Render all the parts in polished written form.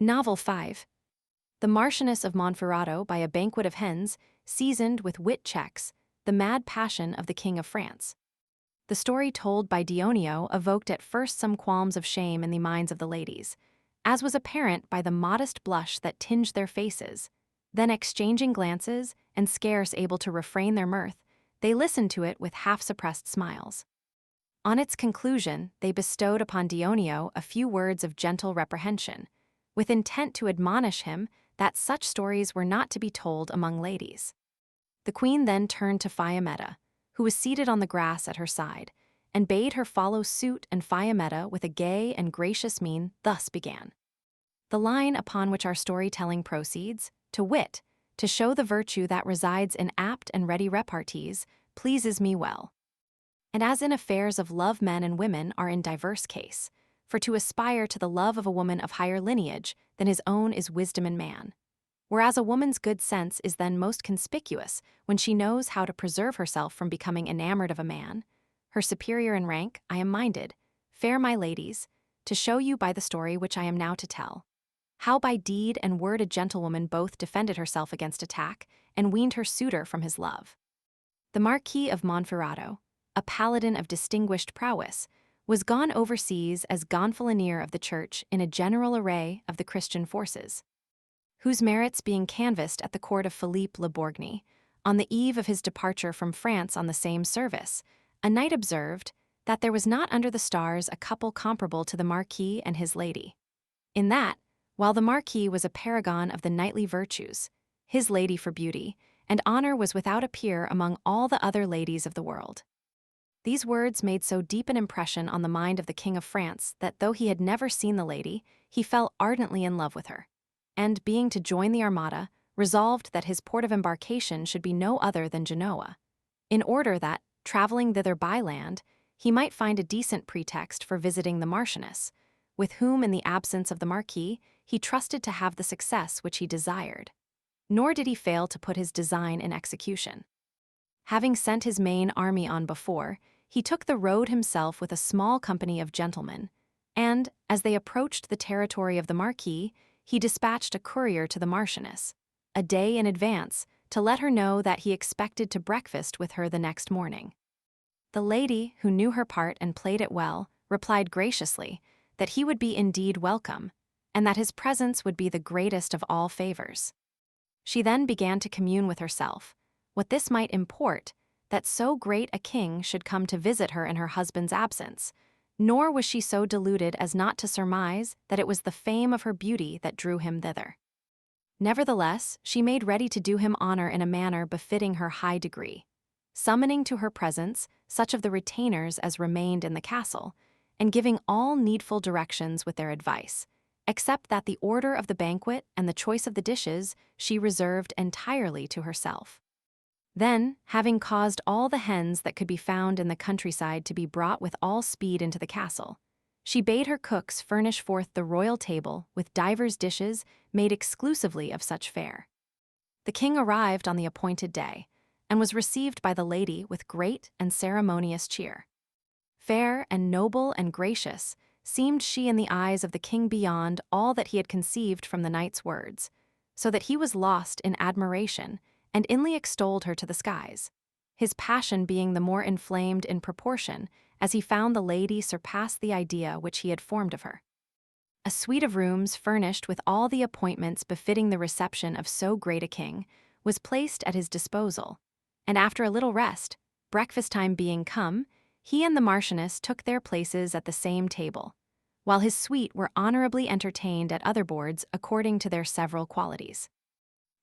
Novel 5. The Marchioness of Monferrato by a Banquet of Hens, seasoned with wit checks, the mad passion of the King of France. The story told by Dionio evoked at first some qualms of shame in the minds of the ladies, as was apparent by the modest blush that tinged their faces. Then exchanging glances, and scarce able to refrain their mirth, they listened to it with half-suppressed smiles. On its conclusion, they bestowed upon Dionio a few words of gentle reprehension, with intent to admonish him that such stories were not to be told among ladies. The queen then turned to Fiammetta, who was seated on the grass at her side, and bade her follow suit, and Fiammetta, with a gay and gracious mien, thus began. The line upon which our storytelling proceeds, to wit, to show the virtue that resides in apt and ready repartees, pleases me well. And as in affairs of love men and women are in diverse case, for to aspire to the love of a woman of higher lineage than his own is wisdom in man. Whereas a woman's good sense is then most conspicuous when she knows how to preserve herself from becoming enamored of a man, her superior in rank, I am minded, fair my ladies, to show you by the story which I am now to tell, how by deed and word a gentlewoman both defended herself against attack and weaned her suitor from his love. The Marquis of Monferrato, a paladin of distinguished prowess, was gone overseas as gonfalonier of the church in a general array of the Christian forces, whose merits being canvassed at the court of Philippe le Borgne, on the eve of his departure from France on the same service, a knight observed that there was not under the stars a couple comparable to the Marquis and his lady, in that, while the Marquis was a paragon of the knightly virtues, his lady for beauty and honor was without a peer among all the other ladies of the world. These words made so deep an impression on the mind of the King of France that though he had never seen the lady, he fell ardently in love with her, and, being to join the Armada, resolved that his port of embarkation should be no other than Genoa, in order that, traveling thither by land, he might find a decent pretext for visiting the Marchioness, with whom in the absence of the Marquis he trusted to have the success which he desired. Nor did he fail to put his design in execution. Having sent his main army on before, he took the road himself with a small company of gentlemen, and, as they approached the territory of the Marquis, he dispatched a courier to the Marchioness, a day in advance, to let her know that he expected to breakfast with her the next morning. The lady, who knew her part and played it well, replied graciously that he would be indeed welcome, and that his presence would be the greatest of all favors. She then began to commune with herself what this might import, that so great a king should come to visit her in her husband's absence, nor was she so deluded as not to surmise that it was the fame of her beauty that drew him thither. Nevertheless, she made ready to do him honor in a manner befitting her high degree, summoning to her presence such of the retainers as remained in the castle, and giving all needful directions with their advice, except that the order of the banquet and the choice of the dishes she reserved entirely to herself. Then, having caused all the hens that could be found in the countryside to be brought with all speed into the castle, she bade her cooks furnish forth the royal table with divers dishes made exclusively of such fare. The king arrived on the appointed day, and was received by the lady with great and ceremonious cheer. Fair and noble and gracious seemed she in the eyes of the king beyond all that he had conceived from the knight's words, so that he was lost in admiration, and inly extolled her to the skies, his passion being the more inflamed in proportion as he found the lady surpass the idea which he had formed of her. A suite of rooms furnished with all the appointments befitting the reception of so great a king was placed at his disposal, and after a little rest, breakfast time being come, he and the Marchioness took their places at the same table, while his suite were honorably entertained at other boards according to their several qualities.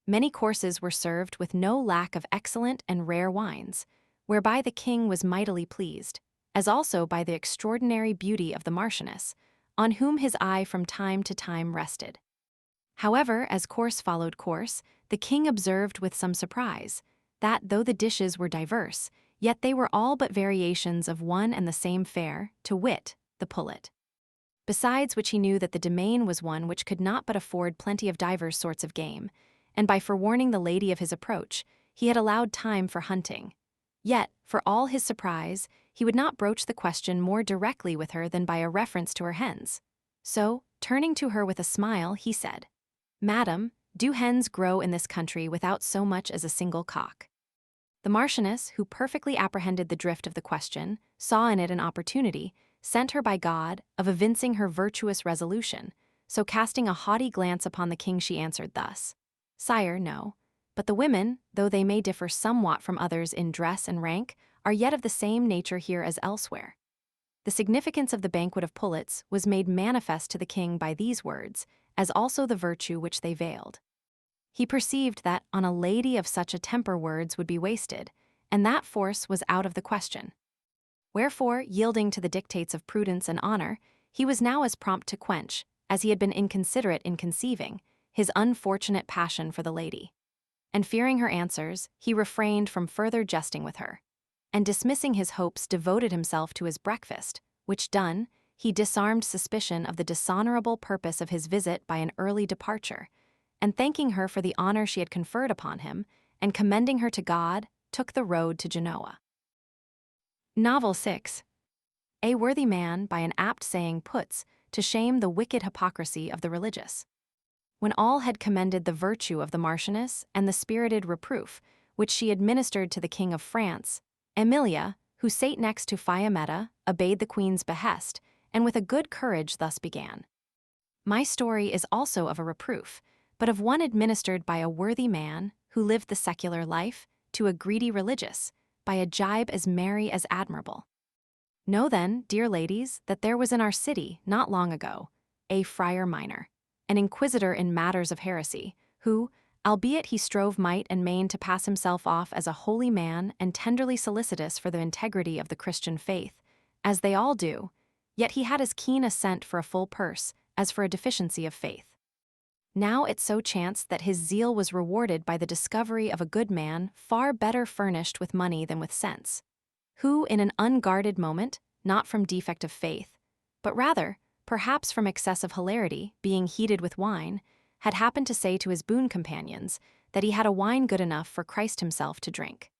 Many courses were served with no lack of excellent and rare wines, whereby the king was mightily pleased, as also by the extraordinary beauty of the Marchioness, on whom his eye from time to time rested. However, as course followed course, the king observed with some surprise that, though the dishes were diverse, yet they were all but variations of one and the same fare, to wit, the pullet. Besides which he knew that the domain was one which could not but afford plenty of divers sorts of game, and by forewarning the lady of his approach, he had allowed time for hunting. Yet, for all his surprise, he would not broach the question more directly with her than by a reference to her hens. So, Turning to her with a smile, he said, "Madam, do hens grow in this country without so much as a single cock?" The Marchioness, who perfectly apprehended the drift of the question, saw in it an opportunity, sent her by God, of evincing her virtuous resolution, so casting a haughty glance upon the king she answered thus, "Sire, no. But the women, though they may differ somewhat from others in dress and rank, are yet of the same nature here as elsewhere." The significance of the banquet of pullets was made manifest to the king by these words, as also the virtue which they veiled. He perceived that on a lady of such a temper words would be wasted, and that force was out of the question. Wherefore, yielding to the dictates of prudence and honor, he was now as prompt to quench, as he had been inconsiderate in conceiving, his unfortunate passion for the lady. And fearing her answers, he refrained from further jesting with her, and dismissing his hopes devoted himself to his breakfast, which done, he disarmed suspicion of the dishonorable purpose of his visit by an early departure, and thanking her for the honor she had conferred upon him, and commending her to God, took the road to Genoa. Novel 6. A worthy man, by an apt saying, puts to shame the wicked hypocrisy of the religious. When all had commended the virtue of the Marchioness and the spirited reproof which she administered to the King of France, Emilia, who sate next to Fiammetta, obeyed the Queen's behest, and with a good courage thus began. "My story is also of a reproof, but of one administered by a worthy man, who lived the secular life, to a greedy religious, by a gibe as merry as admirable. Know then, dear ladies, that there was in our city, not long ago, a friar minor, an inquisitor in matters of heresy, who, albeit he strove might and main to pass himself off as a holy man and tenderly solicitous for the integrity of the Christian faith, as they all do, yet he had as keen a scent for a full purse as for a deficiency of faith. Now it so chanced that his zeal was rewarded by the discovery of a good man far better furnished with money than with sense, who in an unguarded moment, not from defect of faith, but rather, perhaps from excess of hilarity, being heated with wine, had happened to say to his boon companions that he had a wine good enough for Christ himself to drink.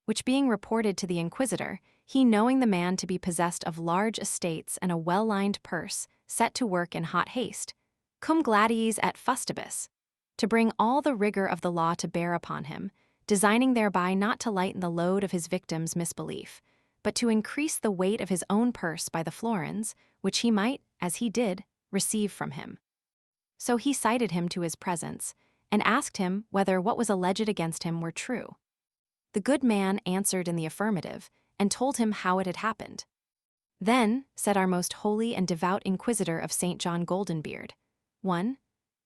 Which being reported to the inquisitor, he, knowing the man to be possessed of large estates and a well-lined purse, set to work in hot haste, cum gladiis et fustibus, to bring all the rigor of the law to bear upon him, designing thereby not to lighten the load of his victim's misbelief, but to increase the weight of his own purse by the florins, which he might, as he did, receive from him. So he cited him to his presence, and asked him whether what was alleged against him were true. The good man answered in the affirmative, and told him how it had happened. Then, said our most holy and devout inquisitor of St. John Goldenbeard, 1.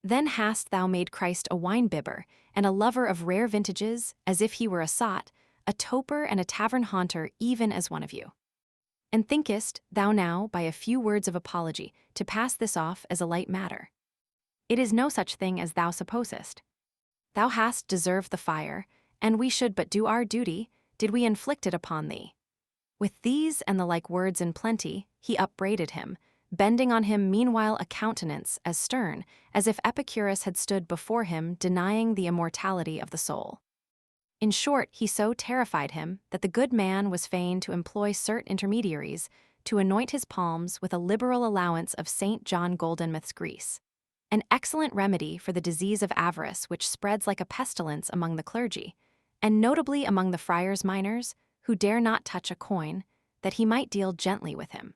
Then hast thou made Christ a wine-bibber, and a lover of rare vintages, as if he were a sot, a toper and a tavern haunter even as one of you. And thinkest thou now, by a few words of apology, to pass this off as a light matter? It is no such thing as thou supposest. Thou hast deserved the fire, and we should but do our duty, did we inflict it upon thee. With these and the like words in plenty, he upbraided him, bending on him meanwhile a countenance as stern as if Epicurus had stood before him denying the immortality of the soul. In short, he so terrified him that the good man was fain to employ certain intermediaries to anoint his palms with a liberal allowance of St. John Goldenmouth's grease, an excellent remedy for the disease of avarice which spreads like a pestilence among the clergy, and notably among the friars minors, who dare not touch a coin, that he might deal gently with him.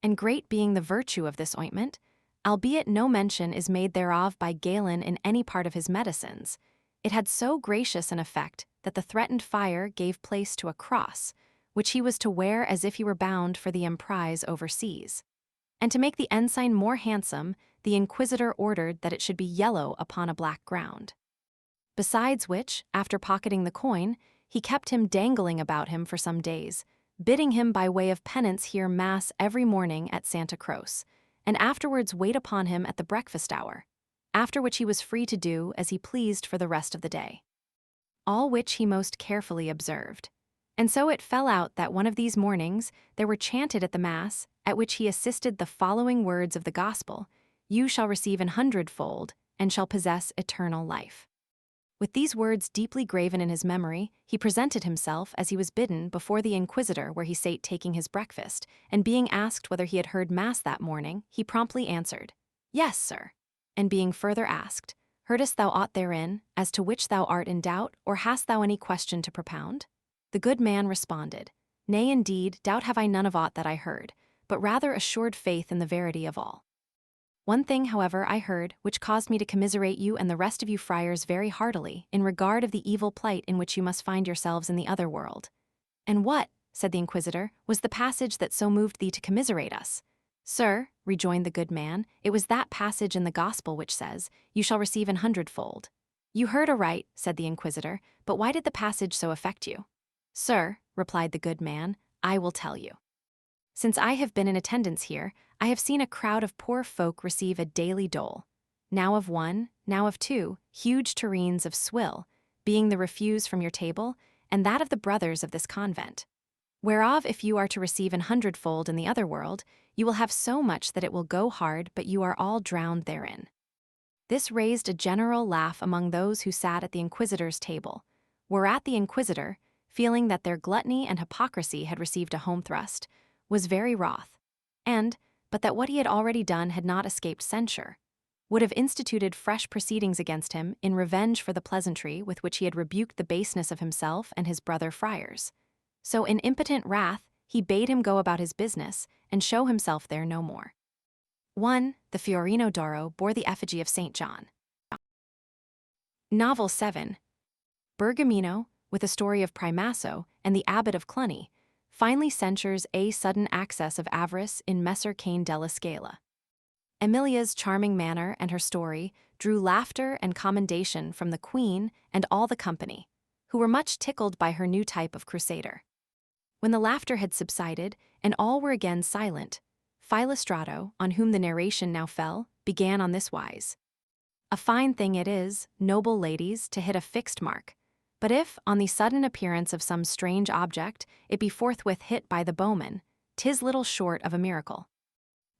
And great being the virtue of this ointment, albeit no mention is made thereof by Galen in any part of his medicines, it had so gracious an effect that the threatened fire gave place to a cross, which he was to wear as if he were bound for the emprise overseas. And to make the ensign more handsome, the inquisitor ordered that it should be yellow upon a black ground. Besides which, after pocketing the coin, he kept him dangling about him for some days, bidding him by way of penance hear Mass every morning at Santa Croce, and afterwards wait upon him at the breakfast hour, after which he was free to do as he pleased for the rest of the day. All which he most carefully observed. And so it fell out that one of these mornings there were chanted at the Mass, at which he assisted the following words of the Gospel, "You shall receive an hundredfold, and shall possess eternal life." With these words deeply graven in his memory, he presented himself, as he was bidden, before the inquisitor where he sate taking his breakfast, and being asked whether he had heard Mass that morning, he promptly answered, Yes, sir. And being further asked, Heardest thou aught therein, as to which thou art in doubt, or hast thou any question to propound? The good man responded, Nay, indeed, doubt have I none of aught that I heard, but rather assured faith in the verity of all. One thing, however, I heard, which caused me to commiserate you and the rest of you friars very heartily, in regard of the evil plight in which you must find yourselves in the other world. And what, said the inquisitor, was the passage that so moved thee to commiserate us? Sir, rejoined the good man, it was that passage in the Gospel which says, You shall receive an hundredfold. You heard aright, said the inquisitor, but why did the passage so affect you? Sir, replied the good man, I will tell you. Since I have been in attendance here, I have seen a crowd of poor folk receive a daily dole, now of one, now of two, huge tureens of swill, being the refuse from your table, and that of the brothers of this convent. Whereof if you are to receive an hundredfold in the other world, you will have so much that it will go hard, but you are all drowned therein. This raised a general laugh among those who sat at the inquisitor's table, whereat the inquisitor, feeling that their gluttony and hypocrisy had received a home thrust, was very wroth, and, but that what he had already done had not escaped censure, would have instituted fresh proceedings against him in revenge for the pleasantry with which he had rebuked the baseness of himself and his brother friars. So in impotent wrath he bade him go about his business and show himself there no more. 1. The Fiorino d'Oro bore the effigy of St. John. Novel 7. Bergamino, with a story of Primaso and the abbot of Cluny, finally censures a sudden access of avarice in Messer Cane della Scala. Emilia's charming manner and her story drew laughter and commendation from the queen and all the company, who were much tickled by her new type of crusader. When the laughter had subsided and all were again silent, Philostrato, on whom the narration now fell, began on this wise. A fine thing it is, noble ladies, to hit a fixed mark, but if, on the sudden appearance of some strange object, it be forthwith hit by the bowman, 'tis little short of a miracle.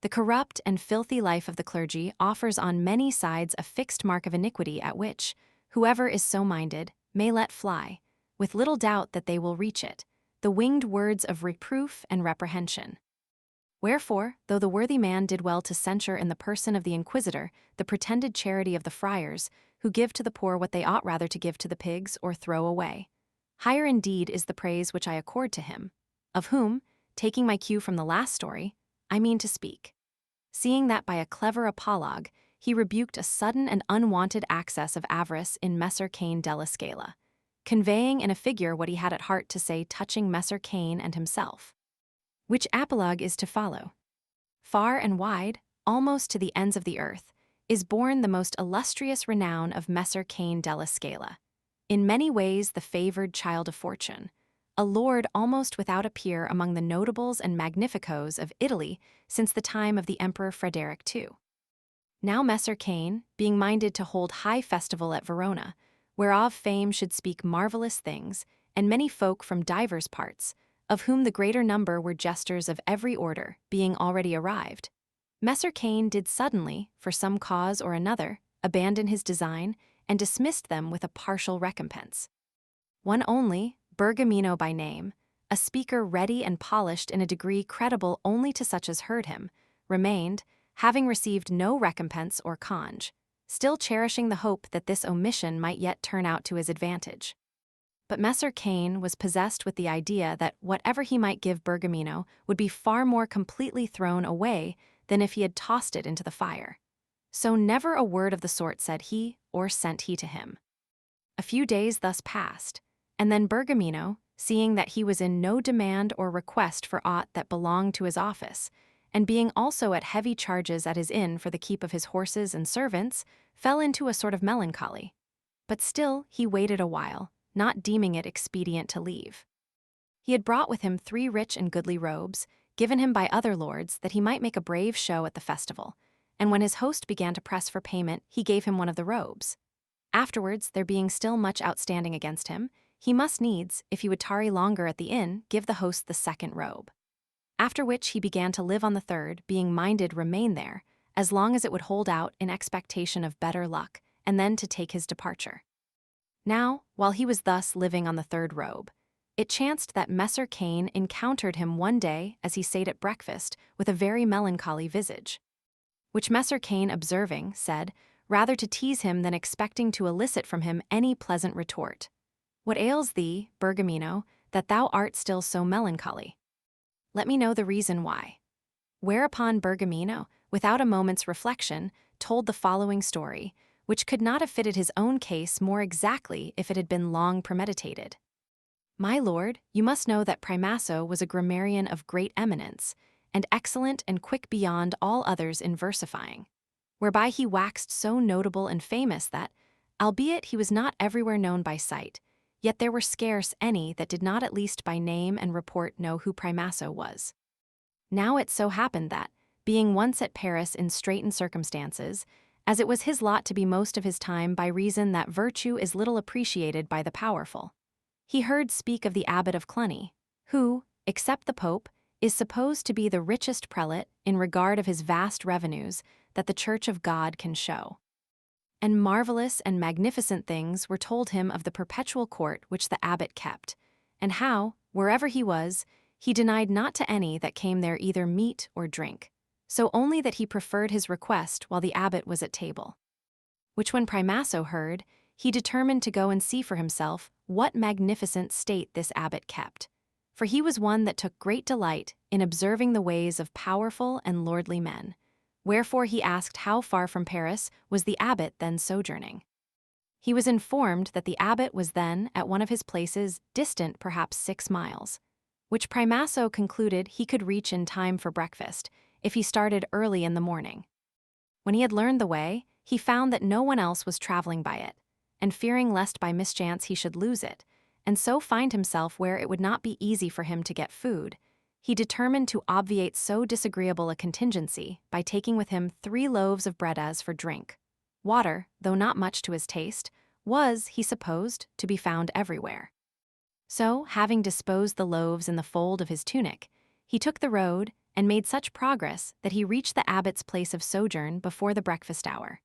The corrupt and filthy life of the clergy offers on many sides a fixed mark of iniquity at which, whoever is so minded, may let fly, with little doubt that they will reach it, the winged words of reproof and reprehension. Wherefore, though the worthy man did well to censure in the person of the inquisitor the pretended charity of the friars, who give to the poor what they ought rather to give to the pigs or throw away, higher indeed is the praise which I accord to him, of whom, taking my cue from the last story, I mean to speak, seeing that by a clever apologue he rebuked a sudden and unwonted access of avarice in Messer Cane della Scala, conveying in a figure what he had at heart to say touching Messer Cane and himself. Which apologue is to follow. Far and wide, almost to the ends of the earth, is born the most illustrious renown of Messer Cane della Scala, in many ways the favored child of fortune, a lord almost without a peer among the notables and magnificos of Italy since the time of the Emperor Frederick II. Now Messer Cane, being minded to hold high festival at Verona, whereof fame should speak marvelous things, and many folk from divers parts, of whom the greater number were jesters of every order, being already arrived, Messer Cane did suddenly, for some cause or another, abandon his design, and dismissed them with a partial recompense. One only, Bergamino by name, a speaker ready and polished in a degree credible only to such as heard him, remained, having received no recompense or conge, still cherishing the hope that this omission might yet turn out to his advantage. But Messer Cane was possessed with the idea that whatever he might give Bergamino would be far more completely thrown away than if he had tossed it into the fire. So never a word of the sort said he, or sent he to him. A few days thus passed, and then Bergamino, seeing that he was in no demand or request for aught that belonged to his office, and being also at heavy charges at his inn for the keep of his horses and servants, fell into a sort of melancholy. But still he waited a while, not deeming it expedient to leave. He had brought with him 3 rich and goodly robes, given him by other lords that he might make a brave show at the festival, and when his host began to press for payment, he gave him one of the robes. Afterwards, there being still much outstanding against him, he must needs, if he would tarry longer at the inn, give the host the 2nd robe. After which he began to live on the 3rd, being minded remain there, as long as it would hold out in expectation of better luck, and then to take his departure. Now, while he was thus living on the 3rd robe, it chanced that Messer Cane encountered him one day as he sate at breakfast with a very melancholy visage. which Messer Cain observing, said, rather to tease him than expecting to elicit from him any pleasant retort. What ails thee, Bergamino, that thou art still so melancholy? Let me know the reason why. Whereupon Bergamino, without a moment's reflection, told the following story, which could not have fitted his own case more exactly if it had been long premeditated. My lord, you must know that Primaso was a grammarian of great eminence, and excellent and quick beyond all others in versifying, whereby he waxed so notable and famous that, albeit he was not everywhere known by sight, yet there were scarce any that did not at least by name and report know who Primaso was. Now it so happened that, being once at Paris in straitened circumstances, as it was his lot to be most of his time by reason that virtue is little appreciated by the powerful, he heard speak of the abbot of Cluny, who, except the Pope, is supposed to be the richest prelate in regard of his vast revenues that the Church of God can show. And marvelous and magnificent things were told him of the perpetual court which the abbot kept, and how, wherever he was, he denied not to any that came there either meat or drink, so only that he preferred his request while the abbot was at table. Which when Primaso heard, he determined to go and see for himself what magnificent state this abbot kept, for he was one that took great delight in observing the ways of powerful and lordly men, wherefore he asked how far from Paris was the abbot then sojourning. He was informed that the abbot was then at one of his places distant perhaps 6 miles, which Primaso concluded he could reach in time for breakfast if he started early in the morning. When he had learned the way, he found that no one else was traveling by it, and fearing lest by mischance he should lose it, and so find himself where it would not be easy for him to get food, he determined to obviate so disagreeable a contingency by taking with him 3 loaves of bread as for drink. Water, though not much to his taste, was, he supposed, to be found everywhere. So, having disposed the loaves in the fold of his tunic, he took the road and made such progress that he reached the abbot's place of sojourn before the breakfast hour.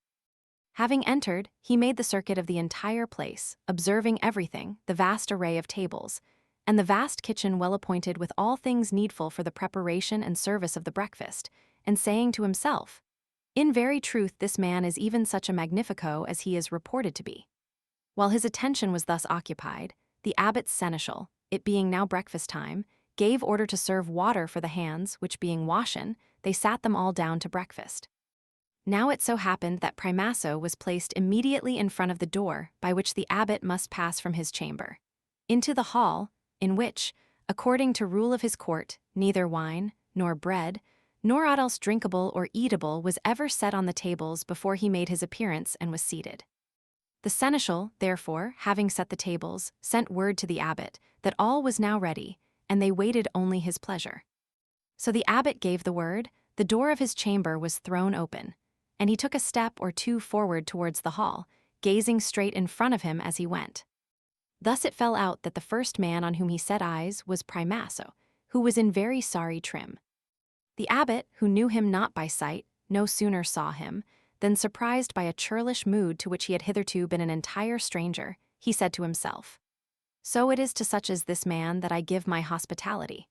Having entered, he made the circuit of the entire place, observing everything, the vast array of tables, and the vast kitchen well appointed with all things needful for the preparation and service of the breakfast, and saying to himself, in very truth this man is even such a magnifico as he is reported to be. While his attention was thus occupied, the abbot's seneschal, it being now breakfast time, gave order to serve water for the hands, which being washen, they sat them all down to breakfast. Now it so happened that Primaso was placed immediately in front of the door by which the abbot must pass from his chamber into the hall, in which, according to rule of his court, neither wine, nor bread, nor aught else drinkable or eatable was ever set on the tables before he made his appearance and was seated. The seneschal, therefore, having set the tables, sent word to the abbot that all was now ready, and they waited only his pleasure. So the abbot gave the word, the door of his chamber was thrown open, and he took a step or 2 forward towards the hall, gazing straight in front of him as he went. Thus it fell out that the first man on whom he set eyes was Primaso, who was in very sorry trim. The abbot, who knew him not by sight, no sooner saw him, than surprised by a churlish mood to which he had hitherto been an entire stranger, he said to himself, so it is to such as this man that I give my hospitality.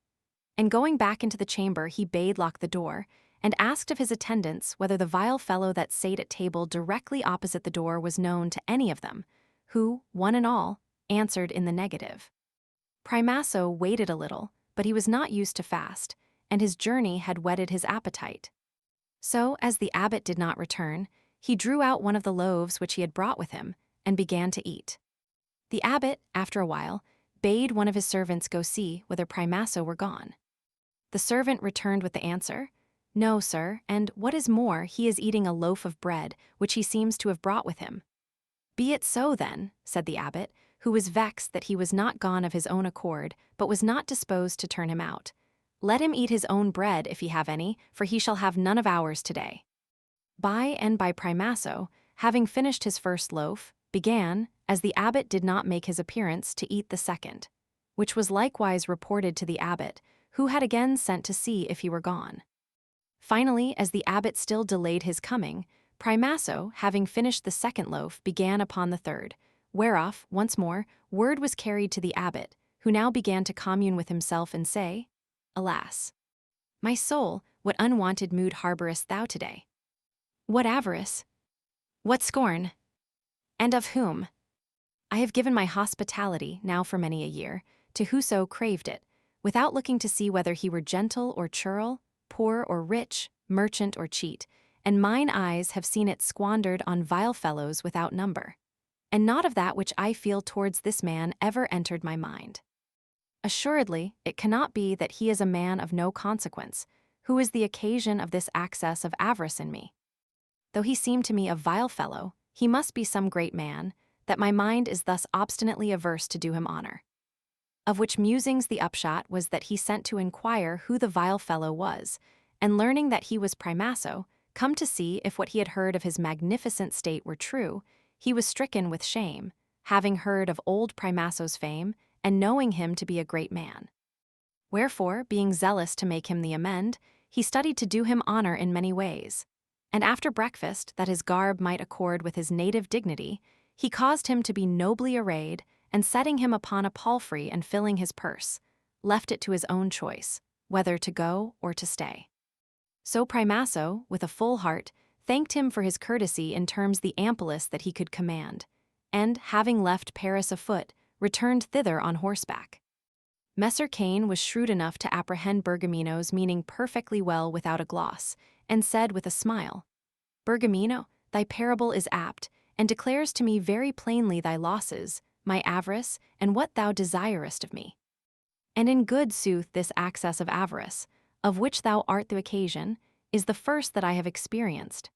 And going back into the chamber he bade lock the door, and asked of his attendants whether the vile fellow that sate at table directly opposite the door was known to any of them, who, one and all, answered in the negative. Primaso waited a little, but he was not used to fast, and his journey had whetted his appetite. So, as the abbot did not return, he drew out one of the loaves which he had brought with him, and began to eat. The abbot, after a while, bade one of his servants go see whether Primaso were gone. The servant returned with the answer, no, sir, and what is more, he is eating a loaf of bread, which he seems to have brought with him. Be it so then, said the abbot, who was vexed that he was not gone of his own accord, but was not disposed to turn him out. Let him eat his own bread, if he have any, for he shall have none of ours today. By Primaso, having finished his first loaf, began, as the abbot did not make his appearance, to eat the second, which was likewise reported to the abbot, who had again sent to see if he were gone. Finally, as the abbot still delayed his coming, Primaso, having finished the second loaf, began upon the third, whereof, once more, word was carried to the abbot, who now began to commune with himself and say, alas, my soul, what unwonted mood harborest thou today? What avarice? What scorn? And of whom? I have given my hospitality, now for many a year, to whoso craved it, without looking to see whether he were gentle or churl, poor or rich, merchant or cheat, and mine eyes have seen it squandered on vile fellows without number. And not of that which I feel towards this man ever entered my mind. Assuredly, it cannot be that he is a man of no consequence, who is the occasion of this access of avarice in me. Though he seem to me a vile fellow, he must be some great man, that my mind is thus obstinately averse to do him honor. Of which musings the upshot was that he sent to inquire who the vile fellow was, and learning that he was Primaso, come to see if what he had heard of his magnificent state were true, he was stricken with shame, having heard of old Primaso's fame, and knowing him to be a great man. Wherefore, being zealous to make him the amend, he studied to do him honor in many ways. And after breakfast, that his garb might accord with his native dignity, he caused him to be nobly arrayed, and setting him upon a palfrey and filling his purse, left it to his own choice, whether to go or to stay. So Primaso, with a full heart, thanked him for his courtesy in terms the amplest that he could command, and, having left Paris afoot, returned thither on horseback. Messer Cain was shrewd enough to apprehend Bergamino's meaning perfectly well without a gloss, and said with a smile, "Bergamino, thy parable is apt, and declares to me very plainly thy losses, my avarice, and what thou desirest of me. And in good sooth this access of avarice, of which thou art the occasion, is the first that I have experienced.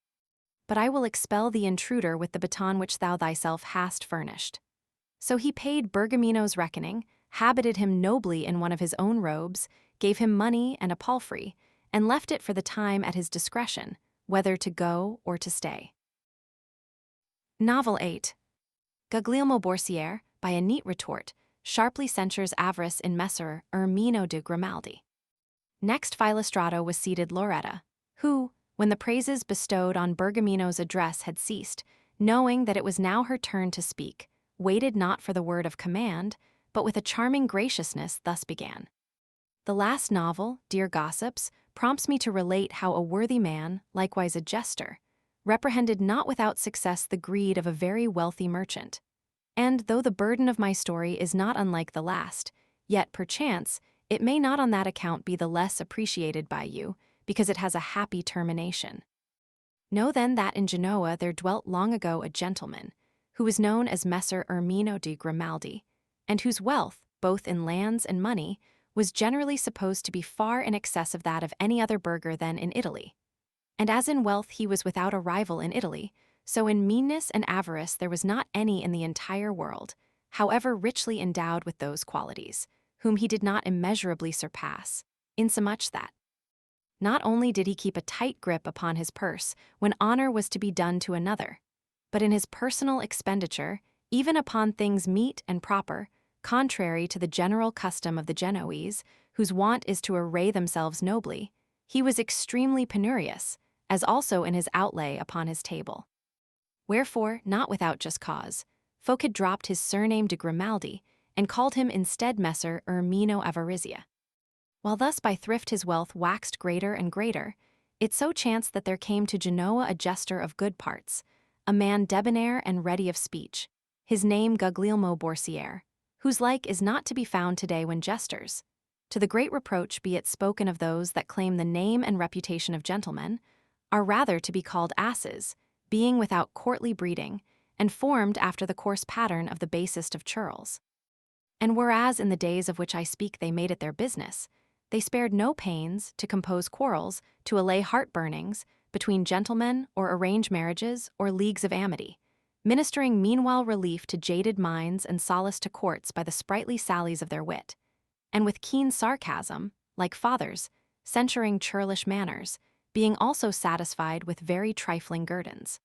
But I will expel the intruder with the baton which thou thyself hast furnished." So he paid Bergamino's reckoning, habited him nobly in one of his own robes, gave him money and a palfrey, and left it for the time at his discretion, whether to go or to stay. Novel 8. Guglielmo Borsiere, by a neat retort, sharply censures avarice in Messer Ermino de Grimaldi. Next Philostrato was seated Loretta, who, when the praises bestowed on Bergamino's address had ceased, knowing that it was now her turn to speak, waited not for the word of command, but with a charming graciousness thus began. The last novel, dear gossips, prompts me to relate how a worthy man, likewise a jester, reprehended not without success the greed of a very wealthy merchant. And though the burden of my story is not unlike the last, yet perchance it may not on that account be the less appreciated by you, because it has a happy termination. Know then that in Genoa there dwelt long ago a gentleman, who was known as Messer Ermino de Grimaldi, and whose wealth, both in lands and money, was generally supposed to be far in excess of that of any other burgher then in Italy. And as in wealth he was without a rival in Italy, so in meanness and avarice there was not any in the entire world, however richly endowed with those qualities, whom he did not immeasurably surpass, insomuch that not only did he keep a tight grip upon his purse when honor was to be done to another, but in his personal expenditure, even upon things meet and proper, contrary to the general custom of the Genoese, whose wont is to array themselves nobly, he was extremely penurious, as also in his outlay upon his table. Wherefore, not without just cause, folk had dropped his surname de Grimaldi, and called him instead Messer Ermino Avarizia. While thus by thrift his wealth waxed greater and greater, it so chanced that there came to Genoa a jester of good parts, a man debonair and ready of speech, his name Guglielmo Borsiere, whose like is not to be found today when jesters, to the great reproach be it spoken of those that claim the name and reputation of gentlemen, are rather to be called asses, being without courtly breeding, and formed after the coarse pattern of the basest of churls. And whereas in the days of which I speak they made it their business, they spared no pains to compose quarrels, to allay heart-burnings, between gentlemen, or arrange marriages, or leagues of amity, ministering meanwhile relief to jaded minds and solace to courts by the sprightly sallies of their wit, and with keen sarcasm, like fathers, censuring churlish manners, being also satisfied with very trifling guerdons.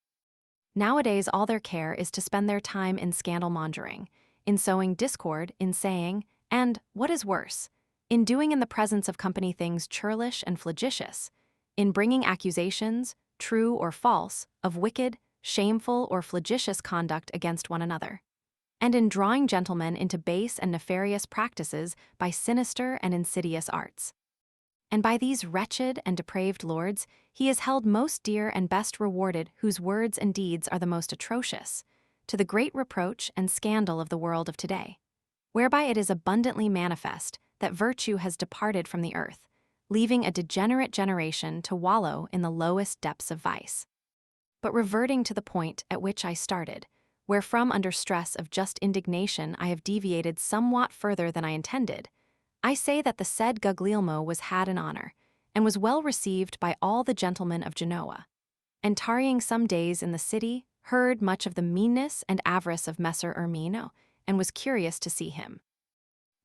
Nowadays all their care is to spend their time in scandal-mongering, in sowing discord, in saying, and, what is worse, in doing in the presence of company things churlish and flagitious, in bringing accusations, true or false, of wicked, shameful or flagitious conduct against one another, and in drawing gentlemen into base and nefarious practices by sinister and insidious arts. And by these wretched and depraved lords he is held most dear and best rewarded, whose words and deeds are the most atrocious, to the great reproach and scandal of the world of today, whereby it is abundantly manifest that virtue has departed from the earth, leaving a degenerate generation to wallow in the lowest depths of vice. But reverting to the point at which I started, wherefrom under stress of just indignation I have deviated somewhat further than I intended, I say that the said Guglielmo was had in honor, and was well received by all the gentlemen of Genoa, and tarrying some days in the city, heard much of the meanness and avarice of Messer Ermino, and was curious to see him.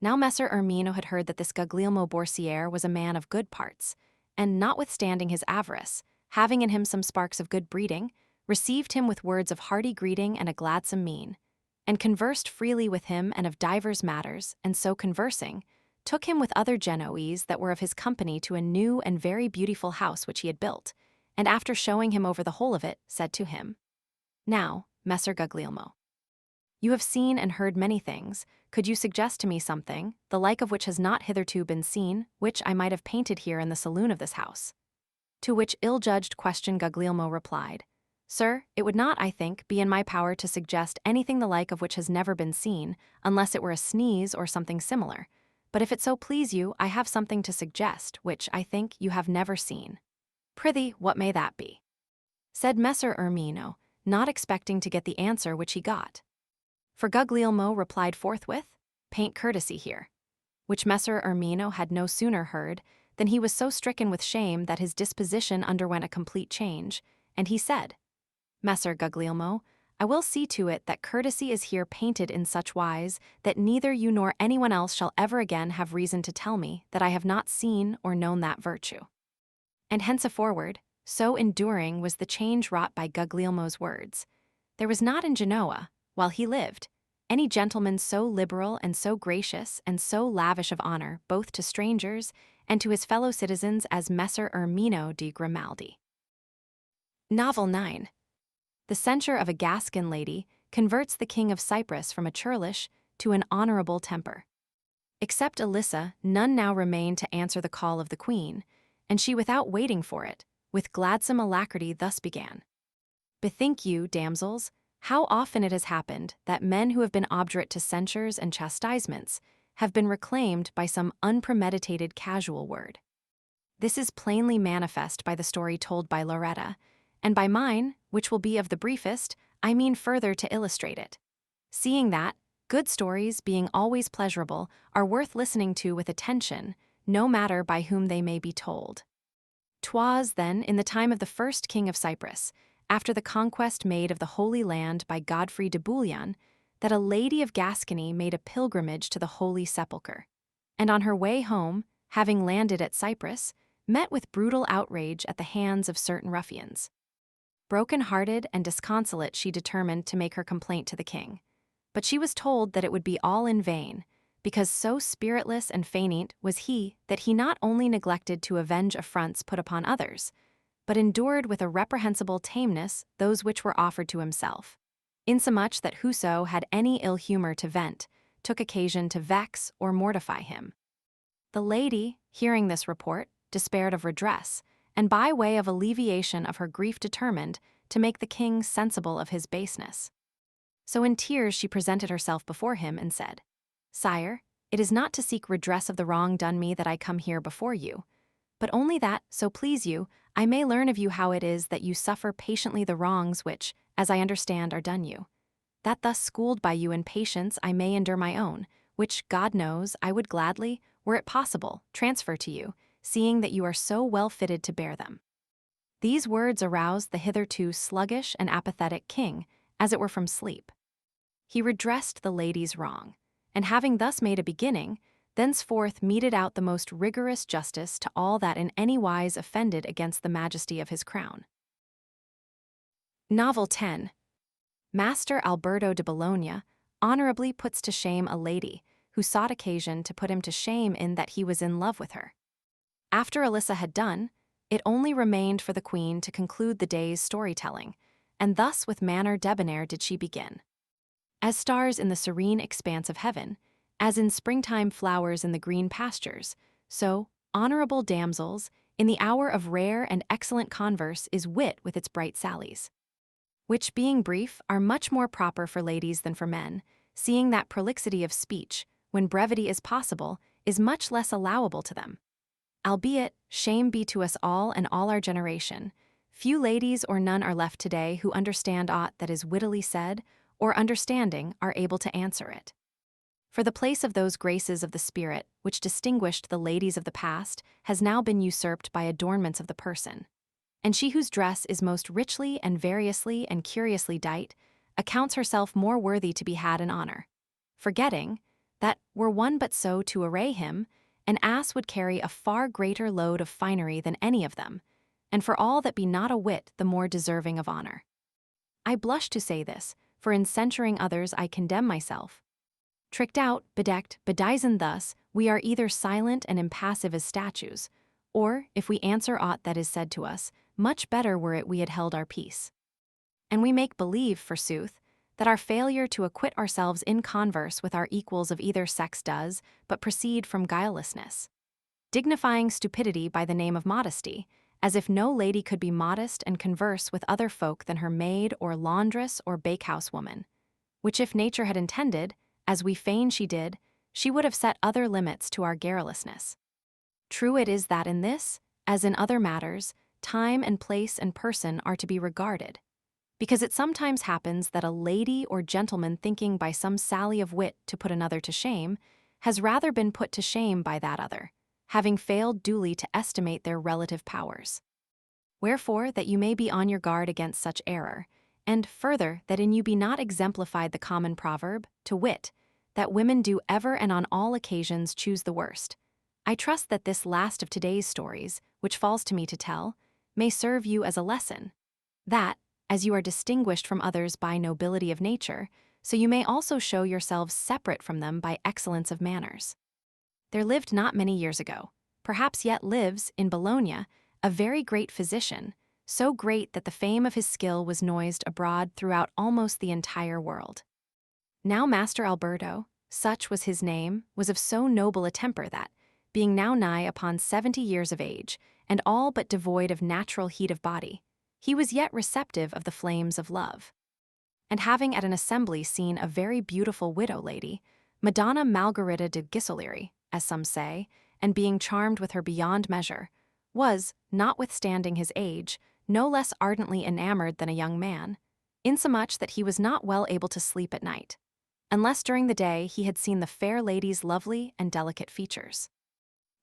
Now Messer Ermino had heard that this Guglielmo Borsiere was a man of good parts, and notwithstanding his avarice, having in him some sparks of good breeding, received him with words of hearty greeting and a gladsome mien, and conversed freely with him and of divers matters, and so conversing, took him with other Genoese that were of his company to a new and very beautiful house which he had built, and after showing him over the whole of it, said to him, "Now, Messer Guglielmo, you have seen and heard many things. Could you suggest to me something, the like of which has not hitherto been seen, which I might have painted here in the saloon of this house?" To which ill-judged question Guglielmo replied, "Sir, it would not, I think, be in my power to suggest anything the like of which has never been seen, unless it were a sneeze or something similar. But if it so please you, I have something to suggest, which, I think, you have never seen." "Prithee, what may that be?" said Messer Ermino, not expecting to get the answer which he got. For Guglielmo replied forthwith, "Paint courtesy here." Which Messer Ermino had no sooner heard than he was so stricken with shame that his disposition underwent a complete change, and he said, "Messer Guglielmo, I will see to it that courtesy is here painted in such wise that neither you nor anyone else shall ever again have reason to tell me that I have not seen or known that virtue." And henceforward, so enduring was the change wrought by Guglielmo's words, there was not in Genoa, while he lived, any gentleman so liberal and so gracious and so lavish of honor both to strangers and to his fellow citizens as Messer Ermino di Grimaldi. Novel 9. The censure of a Gascon lady converts the king of Cyprus from a churlish to an honorable temper. Except Alyssa, none now remained to answer the call of the queen, and she, without waiting for it, with gladsome alacrity thus began. "Bethink you, damsels, how often it has happened that men who have been obdurate to censures and chastisements have been reclaimed by some unpremeditated casual word. This is plainly manifest by the story told by Loretta, and by mine, which will be of the briefest, I mean further to illustrate it. Seeing that, good stories, being always pleasurable, are worth listening to with attention, no matter by whom they may be told. 'Twas, then, in the time of the first king of Cyprus, after the conquest made of the Holy Land by Godfrey de Bouillon, that a lady of Gascony made a pilgrimage to the Holy Sepulchre, and on her way home, having landed at Cyprus, met with brutal outrage at the hands of certain ruffians. Broken-hearted and disconsolate, she determined to make her complaint to the king, but she was told that it would be all in vain, because so spiritless and faint was he that he not only neglected to avenge affronts put upon others, but endured with a reprehensible tameness those which were offered to himself, insomuch that whoso had any ill humor to vent took occasion to vex or mortify him. The lady, hearing this report, despaired of redress, and by way of alleviation of her grief determined to make the king sensible of his baseness. So in tears she presented herself before him and said, "Sire, it is not to seek redress of the wrong done me that I come here before you, but only that, so please you, I may learn of you how it is that you suffer patiently the wrongs which, as I understand, are done you. That thus schooled by you in patience I may endure my own, which, God knows, I would gladly, were it possible, transfer to you, seeing that you are so well fitted to bear them." These words aroused the hitherto sluggish and apathetic king, as it were from sleep. He redressed the lady's wrong, and having thus made a beginning, thenceforth meted out the most rigorous justice to all that in any wise offended against the majesty of his crown. Novel 10. Master Alberto de Bologna honorably puts to shame a lady who sought occasion to put him to shame in that he was in love with her. After Alyssa had done, it only remained for the queen to conclude the day's storytelling, and thus with manner debonair did she begin. As stars in the serene expanse of heaven, as in springtime flowers in the green pastures, so, Honorable damsels, in the hour of rare and excellent converse is wit with its bright sallies. Which, being brief, are much more proper for ladies than for men, seeing that prolixity of speech, when brevity is possible, is much less allowable to them. Albeit, shame be to us all and all our generation, few ladies or none are left today who understand aught that is wittily said, or understanding are able to answer it. For the place of those graces of the spirit which distinguished the ladies of the past has now been usurped by adornments of the person. And she whose dress is most richly and variously and curiously dight, accounts herself more worthy to be had in honor, forgetting that, were one but so to array him, an ass would carry a far greater load of finery than any of them, and for all that be not a whit the more deserving of honor. I blush to say this, for in censuring others I condemn myself. Tricked out, bedecked, bedizened thus, we are either silent and impassive as statues, or, if we answer aught that is said to us, much better were it we had held our peace. And we make believe, forsooth, that our failure to acquit ourselves in converse with our equals of either sex does but proceed from guilelessness, dignifying stupidity by the name of modesty, as if no lady could be modest and converse with other folk than her maid or laundress or bakehouse woman, which if nature had intended, as we feign she did, she would have set other limits to our garrulousness. True it is that in this, as in other matters, time and place and person are to be regarded, because it sometimes happens that a lady or gentleman thinking by some sally of wit to put another to shame, has rather been put to shame by that other, having failed duly to estimate their relative powers. Wherefore, that you may be on your guard against such error, and further, that in you be not exemplified the common proverb, to wit, that women do ever and on all occasions choose the worst, I trust that this last of today's stories, which falls to me to tell, may serve you as a lesson, that, as you are distinguished from others by nobility of nature, so you may also show yourselves separate from them by excellence of manners. There lived not many years ago, perhaps yet lives, in Bologna, a very great physician, so great that the fame of his skill was noised abroad throughout almost the entire world. Now Master Alberto, such was his name, was of so noble a temper that, being now nigh upon 70 years of age, and all but devoid of natural heat of body, he was yet receptive of the flames of love. And having at an assembly seen a very beautiful widow lady, Madonna Margherita de Gisolieri, as some say, and being charmed with her beyond measure, was, notwithstanding his age, no less ardently enamored than a young man, insomuch that he was not well able to sleep at night, unless during the day he had seen the fair lady's lovely and delicate features.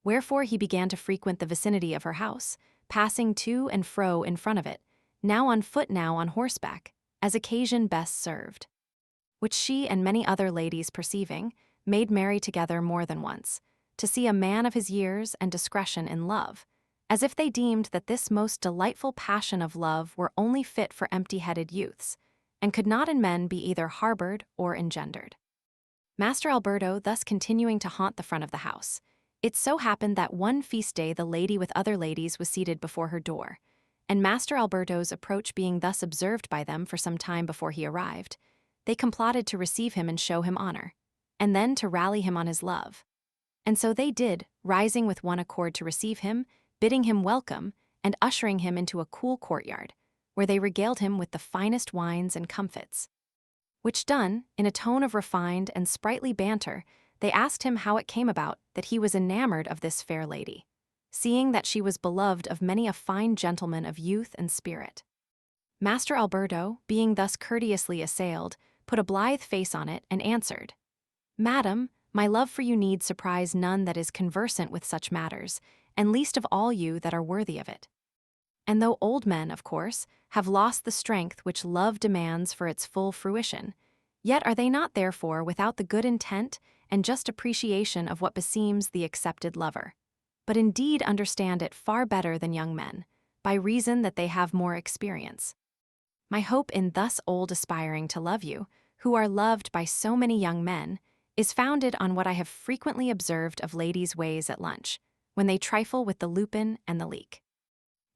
Wherefore he began to frequent the vicinity of her house, passing to and fro in front of it, now on foot now on horseback, as occasion best served. Which she and many other ladies perceiving, made merry together more than once, to see a man of his years and discretion in love, as if they deemed that this most delightful passion of love were only fit for empty-headed youths, and could not in men be either harbored or engendered. Master Alberto thus continuing to haunt the front of the house, it so happened that one feast day the lady with other ladies was seated before her door, and Master Alberto's approach being thus observed by them for some time before he arrived, they complotted to receive him and show him honor, and then to rally him on his love. And so they did, rising with one accord to receive him, bidding him welcome, and ushering him into a cool courtyard, where they regaled him with the finest wines and comfits. Which done, in a tone of refined and sprightly banter, they asked him how it came about that he was enamored of this fair lady, seeing that she was beloved of many a fine gentleman of youth and spirit. Master Alberto, being thus courteously assailed, put a blithe face on it and answered, "Madam, my love for you need surprise none that is conversant with such matters, and least of all you that are worthy of it. And though old men, of course, have lost the strength which love demands for its full fruition, yet are they not therefore without the good intent and just appreciation of what beseems the accepted lover, but indeed understand it far better than young men, by reason that they have more experience. My hope in thus old aspiring to love you, who are loved by so many young men, is founded on what I have frequently observed of ladies' ways at lunch, when they trifle with the lupin and the leek.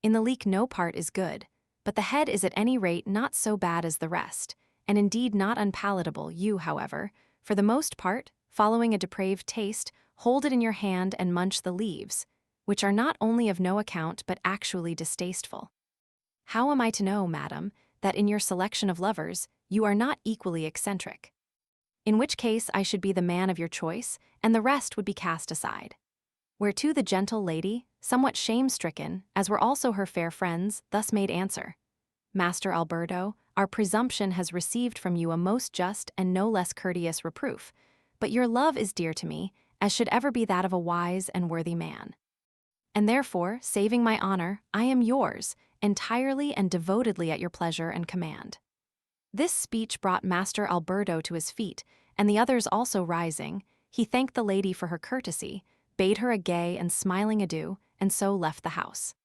In the leek no part is good, but the head is at any rate not so bad as the rest, and indeed not unpalatable. You, however, for the most part, following a depraved taste, hold it in your hand and munch the leaves, which are not only of no account but actually distasteful. How am I to know, madam, that in your selection of lovers, you are not equally eccentric? In which case I should be the man of your choice, and the rest would be cast aside. Whereto the gentle lady, somewhat shame-stricken, as were also her fair friends, thus made answer: Master Alberto, our presumption has received from you a most just and no less courteous reproof, but your love is dear to me, as should ever be that of a wise and worthy man. And therefore, saving my honor, I am yours, entirely and devotedly at your pleasure and command. This speech brought Master Alberto to his feet, and the others also rising, he thanked the lady for her courtesy, bade her a gay and smiling adieu, and so left the house.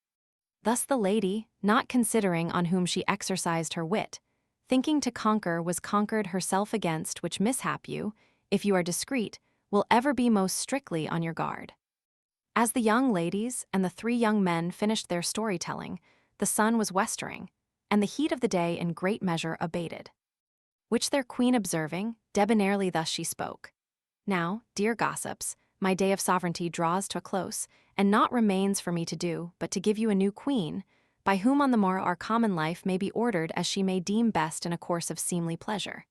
Thus the lady, not considering on whom she exercised her wit, thinking to conquer was conquered herself, against which mishap you, if you are discreet, will ever be most strictly on your guard. As the young ladies and the 3 young men finished their storytelling, the sun was westering, and the heat of the day in great measure abated. Which their queen observing, debonairly thus she spoke: Now, dear gossips, my day of sovereignty draws to a close, and naught remains for me to do but to give you a new queen, by whom on the morrow our common life may be ordered as she may deem best in a course of seemly pleasure.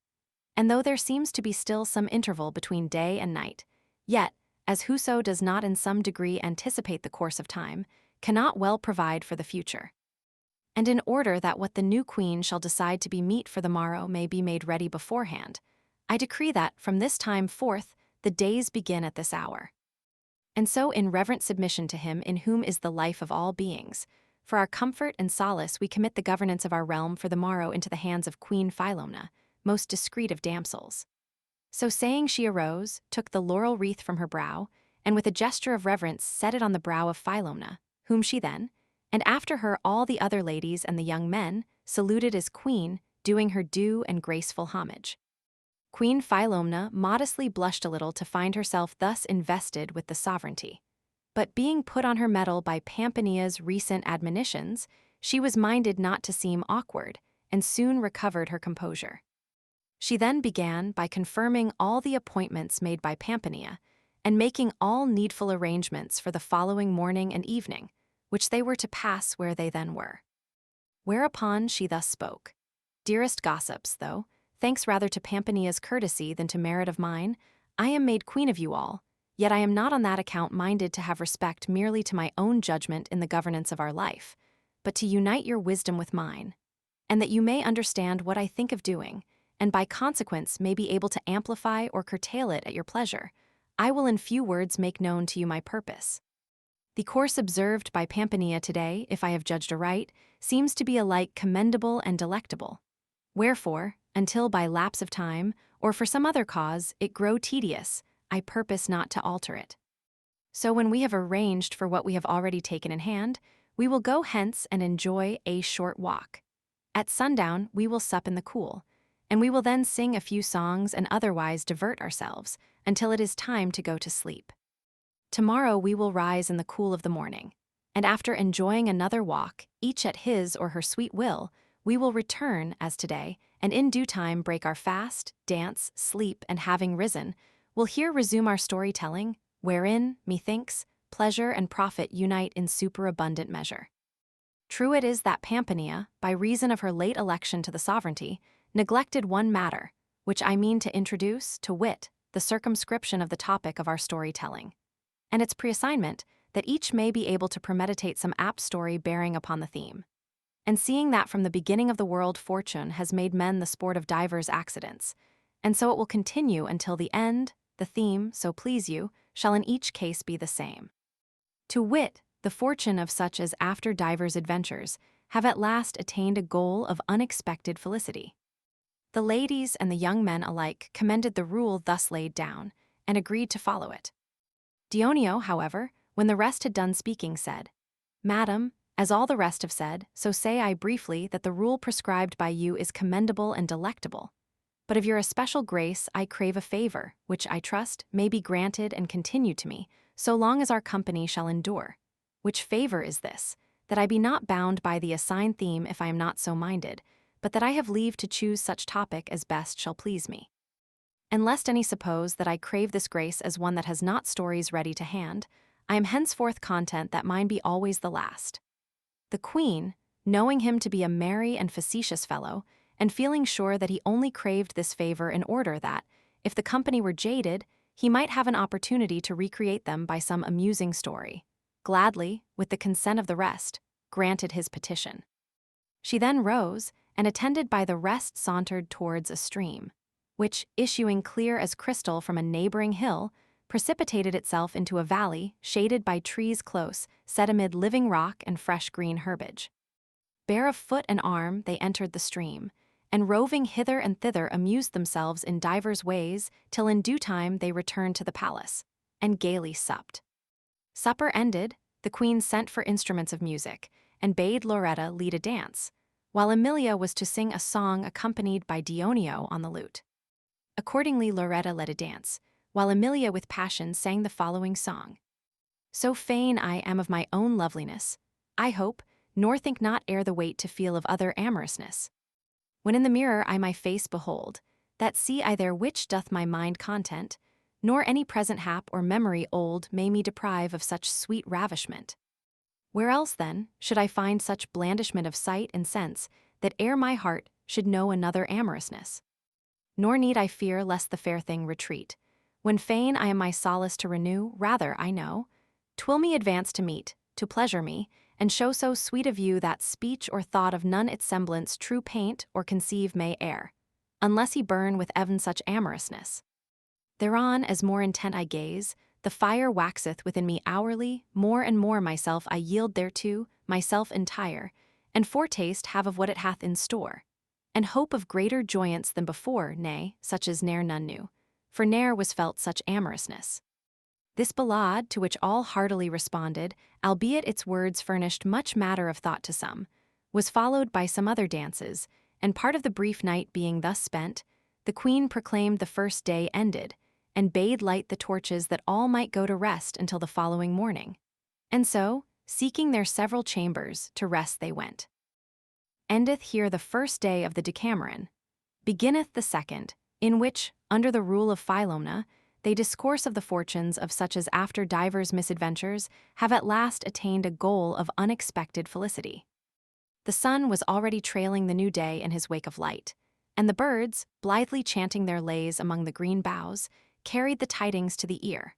And though there seems to be still some interval between day and night, yet, as whoso does not in some degree anticipate the course of time, cannot well provide for the future. And in order that what the new queen shall decide to be meet for the morrow may be made ready beforehand, I decree that, from this time forth, the days begin at this hour. And so in reverent submission to him in whom is the life of all beings, for our comfort and solace we commit the governance of our realm for the morrow into the hands of Queen Philomna, most discreet of damsels. So saying, she arose, took the laurel wreath from her brow, and with a gesture of reverence set it on the brow of Philomna, whom she then, and after her all the other ladies and the young men, saluted as queen, doing her due and graceful homage. Queen Philomna modestly blushed a little to find herself thus invested with the sovereignty. But being put on her mettle by Pampinia's recent admonitions, she was minded not to seem awkward, and soon recovered her composure. She then began by confirming all the appointments made by Pampinia, and making all needful arrangements for the following morning and evening, which they were to pass where they then were. Whereupon she thus spoke: Dearest gossips, though, thanks rather to Pampinia's courtesy than to merit of mine, I am made queen of you all, yet I am not on that account minded to have respect merely to my own judgment in the governance of our life, but to unite your wisdom with mine, and that you may understand what I think of doing, and by consequence may be able to amplify or curtail it at your pleasure, I will in few words make known to you my purpose. The course observed by Pampinia today, if I have judged aright, seems to be alike commendable and delectable. Wherefore, until by lapse of time, or for some other cause, it grow tedious, I purpose not to alter it. So when we have arranged for what we have already taken in hand, we will go hence and enjoy a short walk. At sundown we will sup in the cool, and we will then sing a few songs and otherwise divert ourselves until it is time to go to sleep. Tomorrow we will rise in the cool of the morning, and after enjoying another walk, each at his or her sweet will, we will return, as today, and in due time break our fast, dance, sleep, and having risen, will here resume our storytelling, wherein, methinks, pleasure and profit unite in superabundant measure. True it is that Pampinia, by reason of her late election to the sovereignty, neglected one matter, which I mean to introduce, to wit, the circumscription of the topic of our storytelling, and its preassignment, that each may be able to premeditate some apt story bearing upon the theme. And seeing that from the beginning of the world fortune has made men the sport of divers accidents, and so it will continue until the end, the theme, so please you, shall in each case be the same. To wit, the fortune of such as after divers adventures have at last attained a goal of unexpected felicity. The ladies and the young men alike commended the rule thus laid down, and agreed to follow it. Dionio, however, when the rest had done speaking, said, Madam, as all the rest have said, so say I briefly that the rule prescribed by you is commendable and delectable. But of your especial grace I crave a favor, which I trust may be granted and continued to me, so long as our company shall endure. Which favor is this, that I be not bound by the assigned theme if I am not so minded, but that I have leave to choose such topic as best shall please me. And lest any suppose that I crave this grace as one that has not stories ready to hand, I am henceforth content that mine be always the last. The queen, knowing him to be a merry and facetious fellow, and feeling sure that he only craved this favor in order that, if the company were jaded, he might have an opportunity to recreate them by some amusing story, gladly, with the consent of the rest, granted his petition. She then rose, and attended by the rest sauntered towards a stream, which, issuing clear as crystal from a neighboring hill, precipitated itself into a valley shaded by trees close, set amid living rock and fresh green herbage. Bare of foot and arm, they entered the stream, and roving hither and thither amused themselves in divers ways, till in due time they returned to the palace, and gaily supped. Supper ended, the queen sent for instruments of music, and bade Loretta lead a dance, while Emilia was to sing a song accompanied by Dionio on the lute. Accordingly Loretta led a dance, while Emilia with passion sang the following song. So fain I am of my own loveliness, I hope, nor think not ere the weight to feel of other amorousness. When in the mirror I my face behold, that see I there which doth my mind content, nor any present hap or memory old may me deprive of such sweet ravishment. Where else, then, should I find such blandishment of sight and sense, that ere my heart should know another amorousness? Nor need I fear lest the fair thing retreat. When fain I am my solace to renew, rather, I know, 'twill me advance to meet, to pleasure me, and show so sweet a view that speech or thought of none its semblance true paint or conceive may err, unless he burn with even such amorousness. Thereon, as more intent I gaze, the fire waxeth within me hourly, more and more myself I yield thereto, myself entire, and foretaste have of what it hath in store, and hope of greater joyance than before, nay, such as ne'er none knew, for ne'er was felt such amorousness. This ballade, to which all heartily responded, albeit its words furnished much matter of thought to some, was followed by some other dances, and part of the brief night being thus spent, the queen proclaimed the first day ended, and bade light the torches that all might go to rest until the following morning. And so, seeking their several chambers, to rest they went. Endeth here the first day of the Decameron. Beginneth the second, in which, under the rule of Philomna, they discourse of the fortunes of such as after divers misadventures have at last attained a goal of unexpected felicity. The sun was already trailing the new day in his wake of light, and the birds, blithely chanting their lays among the green boughs, carried the tidings to the ear,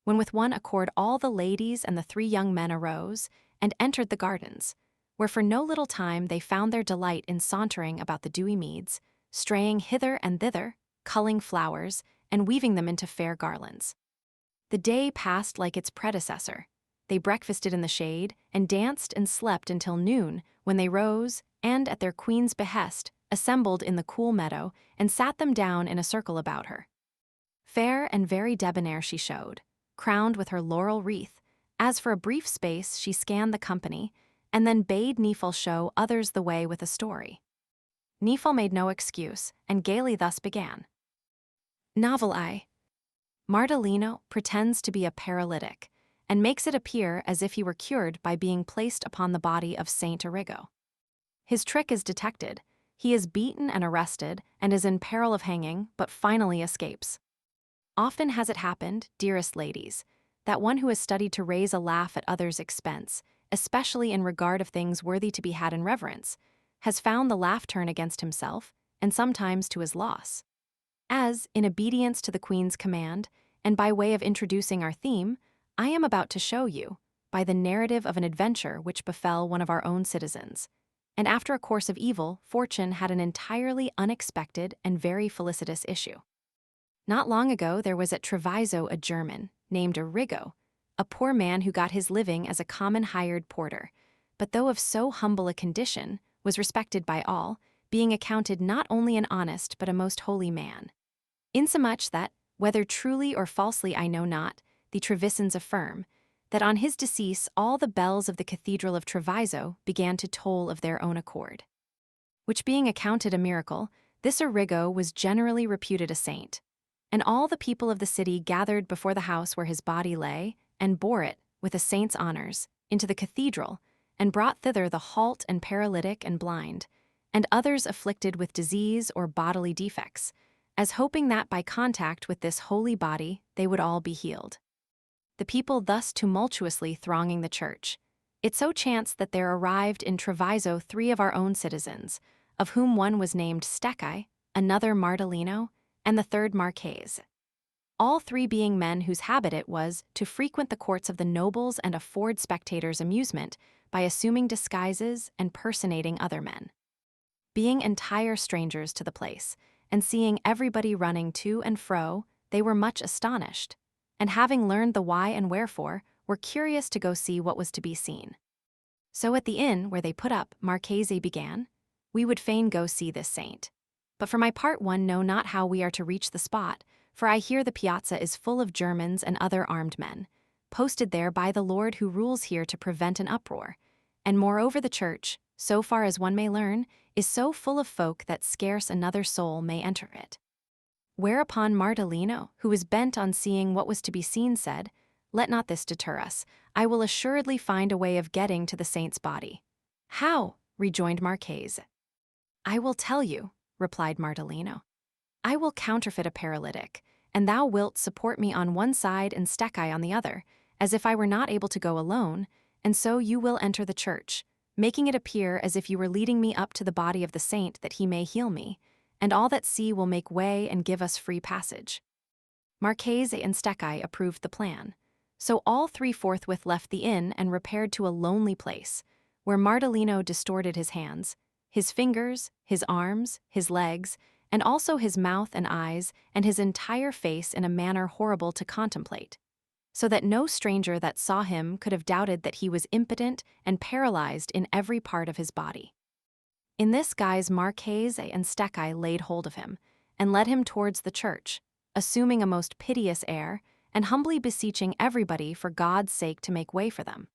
when with one accord all the ladies and the 3 young men arose, and entered the gardens, where for no little time they found their delight in sauntering about the dewy meads, straying hither and thither, culling flowers, and weaving them into fair garlands. The day passed like its predecessor. They breakfasted in the shade, and danced and slept until noon, when they rose, and, at their queen's behest, assembled in the cool meadow, and sat them down in a circle about her. Fair and very debonair she showed, crowned with her laurel wreath, as for a brief space she scanned the company, and then bade Nephil show others the way with a story. Nephil made no excuse, and gaily thus began. Novel I. Mardolino pretends to be a paralytic, and makes it appear as if he were cured by being placed upon the body of Saint Arrigo. His trick is detected, he is beaten and arrested, and is in peril of hanging, but finally escapes. Often has it happened, dearest ladies, that one who has studied to raise a laugh at others' expense, especially in regard of things worthy to be had in reverence, has found the laugh turn against himself, and sometimes to his loss. As, in obedience to the Queen's command, and by way of introducing our theme, I am about to show you, by the narrative of an adventure which befell one of our own citizens, and after a course of evil, fortune had an entirely unexpected and very felicitous issue. Not long ago there was at Treviso a German, named Arrigo, a poor man who got his living as a common hired porter, but though of so humble a condition, was respected by all, being accounted not only an honest but a most holy man. Insomuch that, whether truly or falsely I know not, the Trevisans affirm, that on his decease all the bells of the Cathedral of Treviso began to toll of their own accord. Which being accounted a miracle, this Arrigo was generally reputed a saint, and all the people of the city gathered before the house where his body lay, and bore it, with a saint's honors, into the cathedral, and brought thither the halt and paralytic and blind, and others afflicted with disease or bodily defects, as hoping that by contact with this holy body they would all be healed. the people thus tumultuously thronging the church. It so chanced that there arrived in Treviso 3 of our own citizens, of whom one was named Stecchi, another Martellino, and the third Marchese. All 3 being men whose habit it was to frequent the courts of the nobles and afford spectators amusement by assuming disguises and personating other men. Being entire strangers to the place, and seeing everybody running to and fro, they were much astonished, and having learned the why and wherefore, were curious to go see what was to be seen. So at the inn where they put up, Marchese began, "We would fain go see this saint. But for my part one know not how we are to reach the spot, for I hear the piazza is full of Germans and other armed men, posted there by the Lord who rules here to prevent an uproar, and moreover the church, so far as one may learn, is so full of folk that scarce another soul may enter it." Whereupon Martellino, who was bent on seeing what was to be seen, said, "Let not this deter us. I will assuredly find a way of getting to the saint's body." "How?" rejoined Marchese. "I will tell you," replied Martellino. "I will counterfeit a paralytic, and thou wilt support me on one side and Stecchi on the other, as if I were not able to go alone, and so you will enter the church, making it appear as if you were leading me up to the body of the saint that he may heal me, and all that see will make way and give us free passage." Marchese and Stecchi approved the plan. So all 3 forthwith left the inn and repaired to a lonely place, where Martellino distorted his hands, his fingers, his arms, his legs, and also his mouth and eyes, and his entire face in a manner horrible to contemplate, so that no stranger that saw him could have doubted that he was impotent and paralyzed in every part of his body. In this guise Marchese and Stecchi laid hold of him, and led him towards the church, assuming a most piteous air, and humbly beseeching everybody for God's sake to make way for them.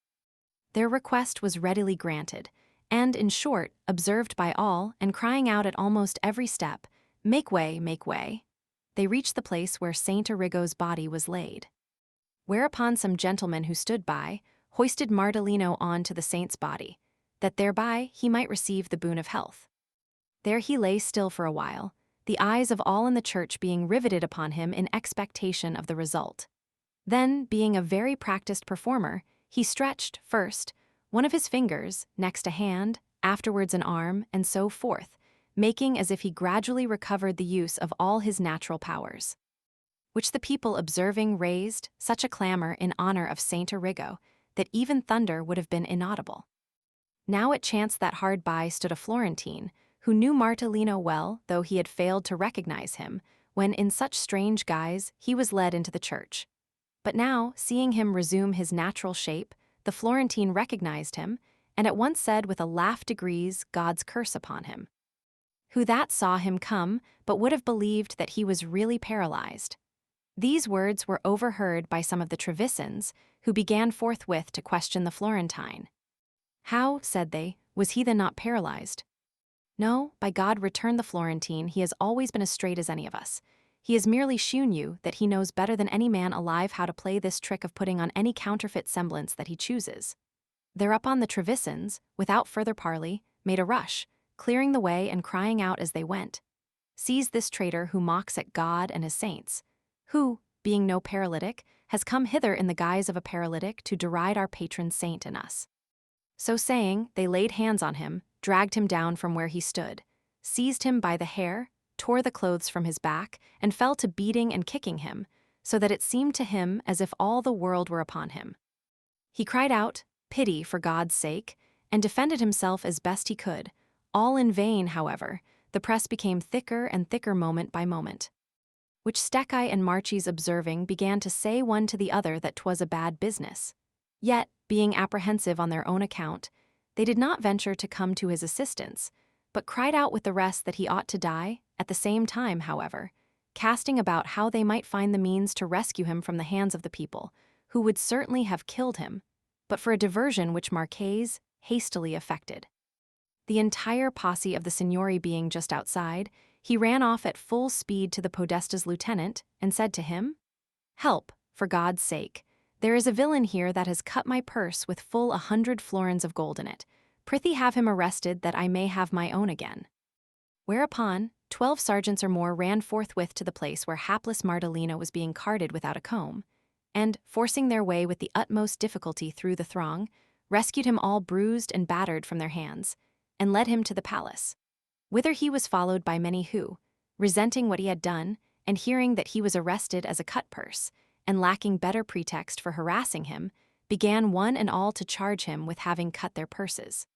Their request was readily granted, and, in short, observed by all, and crying out at almost every step, "Make way, make way," they reached the place where Saint Arrigo's body was laid. Whereupon some gentlemen who stood by hoisted Martellino on to the saint's body, that thereby he might receive the boon of health. There he lay still for a while, the eyes of all in the church being riveted upon him in expectation of the result. Then, being a very practiced performer, he stretched, first, one of his fingers, next a hand, afterwards an arm, and so forth, making as if he gradually recovered the use of all his natural powers. Which the people observing raised such a clamor in honor of Saint Arrigo, that even thunder would have been inaudible. Now it chanced that hard by stood a Florentine, who knew Martellino well, though he had failed to recognize him, when in such strange guise he was led into the church. But now, seeing him resume his natural shape, the Florentine recognized him, and at once said with a laugh degrees God's curse upon him. Who that saw him come, but would have believed that he was really paralyzed. These words were overheard by some of the Trevisans, who began forthwith to question the Florentine. "How," said they, "was he then not paralyzed?" "No, by God," returned the Florentine, "he has always been as straight as any of us. He has merely shewn you that he knows better than any man alive how to play this trick of putting on any counterfeit semblance that he chooses." Thereupon the Trevisans, without further parley, made a rush, clearing the way and crying out as they went, "Seize this traitor who mocks at God and his saints, who, being no paralytic, has come hither in the guise of a paralytic to deride our patron saint and us." So saying, they laid hands on him, dragged him down from where he stood, seized him by the hair, tore the clothes from his back, and fell to beating and kicking him, so that it seemed to him as if all the world were upon him. He cried out, "Pity, for God's sake," and defended himself as best he could. All in vain, however, the press became thicker and thicker moment by moment. Which Stecchi and Marchese observing began to say one to the other that 'twas a bad business. Yet, being apprehensive on their own account, they did not venture to come to his assistance, but cried out with the rest that he ought to die, at the same time, however, casting about how they might find the means to rescue him from the hands of the people, who would certainly have killed him, but for a diversion which Marchese hastily effected. The entire posse of the signori being just outside, he ran off at full speed to the podesta's lieutenant, and said to him, "Help, for God's sake. There is a villain here that has cut my purse with full 100 florins of gold in it. Prithee have him arrested that I may have my own again." Whereupon, 12 sergeants or more ran forthwith to the place where hapless Martellino was being carted without a comb, and, forcing their way with the utmost difficulty through the throng, rescued him all bruised and battered from their hands, and led him to the palace, whither he was followed by many who, resenting what he had done, and hearing that he was arrested as a cut-purse, and lacking better pretext for harassing him, began one and all to charge him with having cut their purses.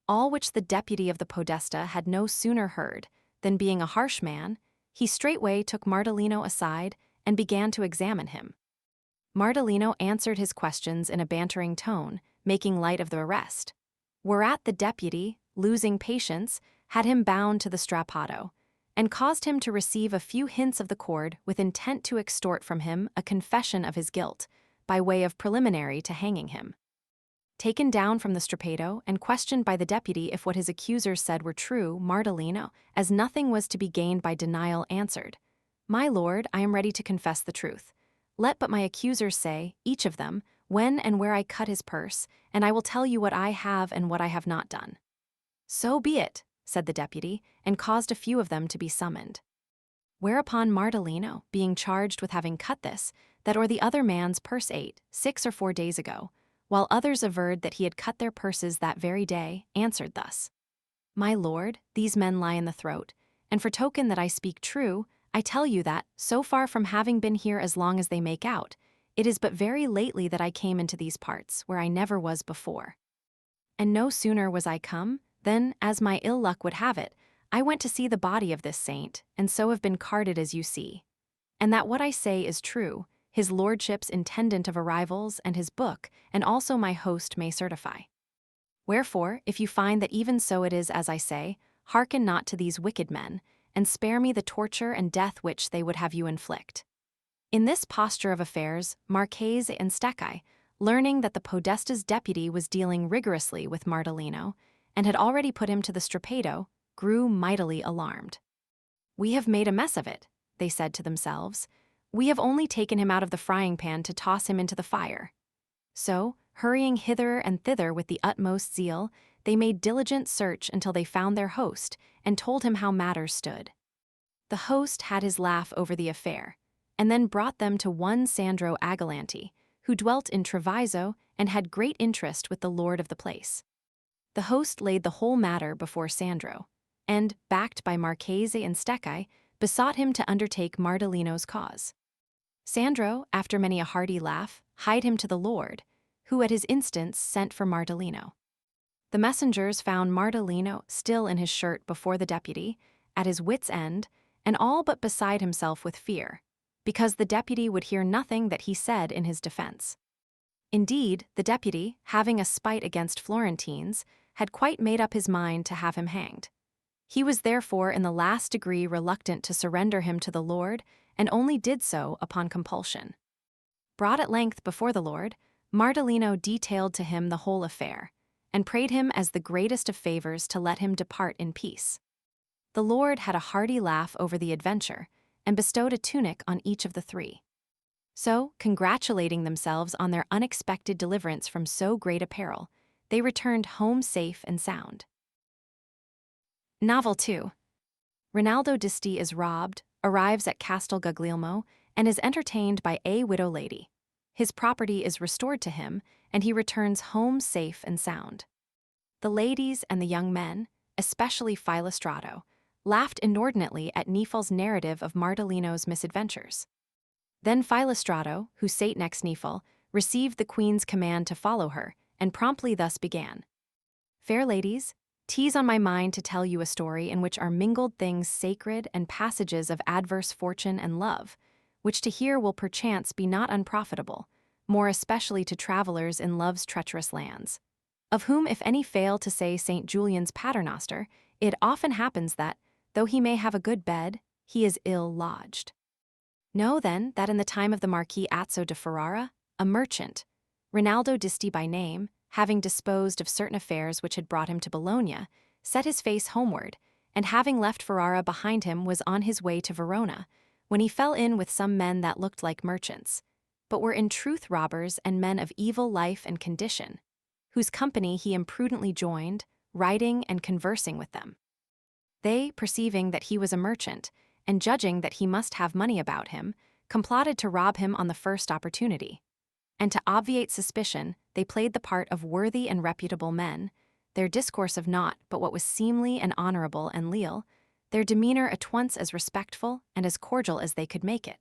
All which the deputy of the podesta had no sooner heard, than being a harsh man, he straightway took Mardalino aside and began to examine him. Mardalino answered his questions in a bantering tone, making light of the arrest. Whereat the deputy, losing patience, had him bound to the strappado, and caused him to receive a few hints of the cord with intent to extort from him a confession of his guilt, by way of preliminary to hanging him. Taken down from the strappado and questioned by the deputy if what his accusers said were true, Mardalino, as nothing was to be gained by denial, answered, "My lord, I am ready to confess the truth. Let but my accusers say, each of them, when and where I cut his purse, and I will tell you what I have and what I have not done." "So be it," said the deputy, and caused a few of them to be summoned. Whereupon Mardalino, being charged with having cut this, that or the other man's purse 6 or 4 days ago, while others averred that he had cut their purses that very day, answered thus, "My lord, these men lie in the throat, and for token that I speak true, I tell you that, so far from having been here as long as they make out, it is but very lately that I came into these parts, where I never was before. And no sooner was I come, than, as my ill luck would have it, I went to see the body of this saint, and so have been carted as you see. And that what I say is true, his lordship's intendant of arrivals and his book, and also my host may certify. Wherefore, if you find that even so it is as I say, hearken not to these wicked men, and spare me the torture and death which they would have you inflict." In this posture of affairs, Marchese and Stecchi, learning that the podesta's deputy was dealing rigorously with Mardalino, and had already put him to the strappado, grew mightily alarmed. "We have made a mess of it," they said to themselves. "We have only taken him out of the frying pan to toss him into the fire." So, hurrying hither and thither with the utmost zeal, they made diligent search until they found their host, and told him how matters stood. The host had his laugh over the affair, and then brought them to one Sandro Agalanti, who dwelt in Treviso and had great interest with the lord of the place. The host laid the whole matter before Sandro, and, backed by Marchese and Stecchi, besought him to undertake Mardalino's cause. Sandro, after many a hearty laugh, hied him to the lord, who at his instance sent for Mardalino. The messengers found Mardalino still in his shirt before the deputy, at his wits' end, and all but beside himself with fear, because the deputy would hear nothing that he said in his defense. Indeed, the deputy, having a spite against Florentines, had quite made up his mind to have him hanged. He was therefore in the last degree reluctant to surrender him to the lord, and only did so upon compulsion. Brought at length before the lord, Mardalino detailed to him the whole affair, and prayed him as the greatest of favors to let him depart in peace. The lord had a hearty laugh over the adventure, and bestowed a tunic on each of the three. So, congratulating themselves on their unexpected deliverance from so great a peril, they returned home safe and sound. Novel 2. Rinaldo d'Asti is robbed, arrives at Castel Guglielmo, and is entertained by a widow lady. His property is restored to him, and he returns home safe and sound. The ladies and the young men, especially Philostrato, laughed inordinately at Nephel's narrative of Mardalino's misadventures. Then Philostrato, who sate next Nephel, received the queen's command to follow her, and promptly thus began. "Fair ladies, 'tis on my mind to tell you a story in which are mingled things sacred and passages of adverse fortune and love, which to hear will perchance be not unprofitable, more especially to travelers in love's treacherous lands. Of whom if any fail to say St. Julian's paternoster, it often happens that, though he may have a good bed, he is ill lodged. Know then that in the time of the Marquis Azzo de Ferrara, a merchant, Rinaldo d'Asti by name, having disposed of certain affairs which had brought him to Bologna, set his face homeward, and having left Ferrara behind him was on his way to Verona, when he fell in with some men that looked like merchants, but were in truth robbers and men of evil life and condition, whose company he imprudently joined, riding and conversing with them. They, perceiving that he was a merchant, and judging that he must have money about him, complotted to rob him on the first opportunity. And to obviate suspicion, they played the part of worthy and reputable men, their discourse of naught but what was seemly and honorable and leal, their demeanor at once as respectful and as cordial as they could make it.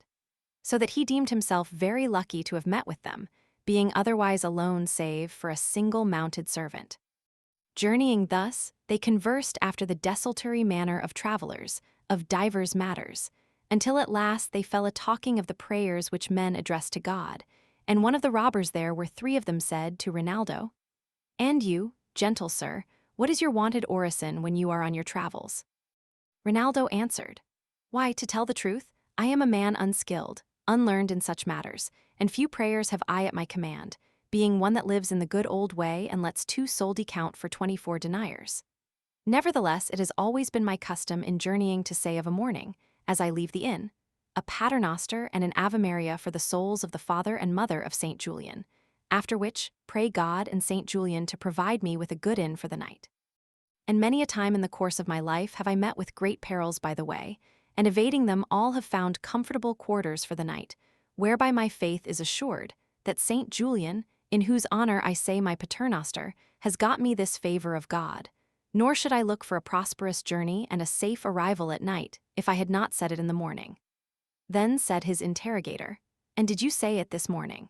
So that he deemed himself very lucky to have met with them, being otherwise alone save for a single mounted servant. Journeying thus, they conversed after the desultory manner of travelers, of divers matters, until at last they fell a-talking of the prayers which men address to God, and one of the robbers there were three of them said to Rinaldo, "And you, gentle sir, what is your wonted orison when you are on your travels?" Rinaldo answered, "Why, to tell the truth, I am a man unskilled, unlearned in such matters, and few prayers have I at my command, being one that lives in the good old way and lets 2 soldi count for 24 deniers. Nevertheless, it has always been my custom in journeying to say of a morning, as I leave the inn, a paternoster and an Ave Maria for the souls of the father and mother of St. Julian, after which pray God and St. Julian to provide me with a good inn for the night. And many a time in the course of my life have I met with great perils by the way, and evading them all have found comfortable quarters for the night, whereby my faith is assured that St. Julian, in whose honor I say my paternoster, has got me this favor of God, nor should I look for a prosperous journey and a safe arrival at night if I had not said it in the morning." Then said his interrogator, "And did you say it this morning?"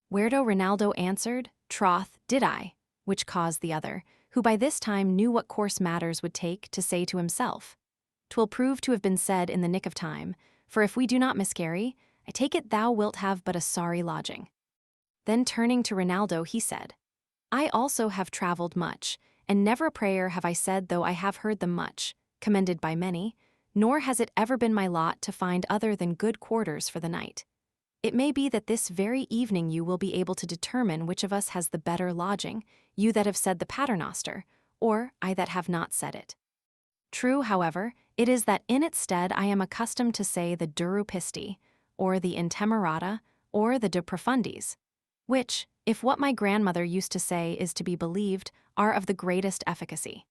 Whereto Rinaldo answered, "Troth, did I," which caused the other, who by this time knew what course matters would take, to say to himself, "'Twill prove to have been said in the nick of time, for if we do not miscarry, I take it thou wilt have but a sorry lodging." Then turning to Rinaldo he said, "I also have travelled much, and never a prayer have I said though I have heard them much, commended by many, nor has it ever been my lot to find other than good quarters for the night. It may be that this very evening you will be able to determine which of us has the better lodging, you that have said the paternoster, or I that have not said it. True, however, it is that in its stead I am accustomed to say the duru pisti, or the intemerata, or the de profundis, which, if what my grandmother used to say is to be believed, are of the greatest efficacy."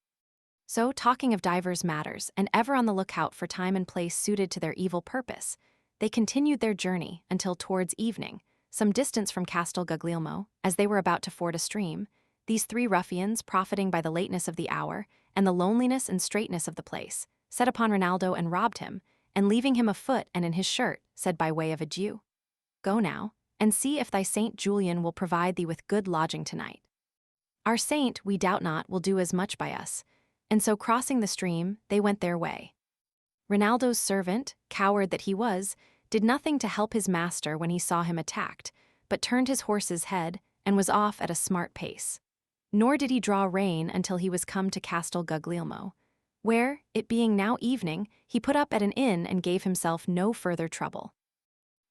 So, talking of divers matters, and ever on the lookout for time and place suited to their evil purpose, they continued their journey until towards evening, some distance from Castel Guglielmo, as they were about to ford a stream, these three ruffians, profiting by the lateness of the hour and the loneliness and straitness of the place, set upon Rinaldo and robbed him, and leaving him afoot and in his shirt, said by way of adieu, "Go now, and see if thy St. Julian will provide thee with good lodging tonight. Our saint, we doubt not, will do as much by us." And so crossing the stream, they went their way. Rinaldo's servant, coward that he was, did nothing to help his master when he saw him attacked, but turned his horse's head and was off at a smart pace. Nor did he draw rein until he was come to Castel Guglielmo, where, it being now evening, he put up at an inn and gave himself no further trouble.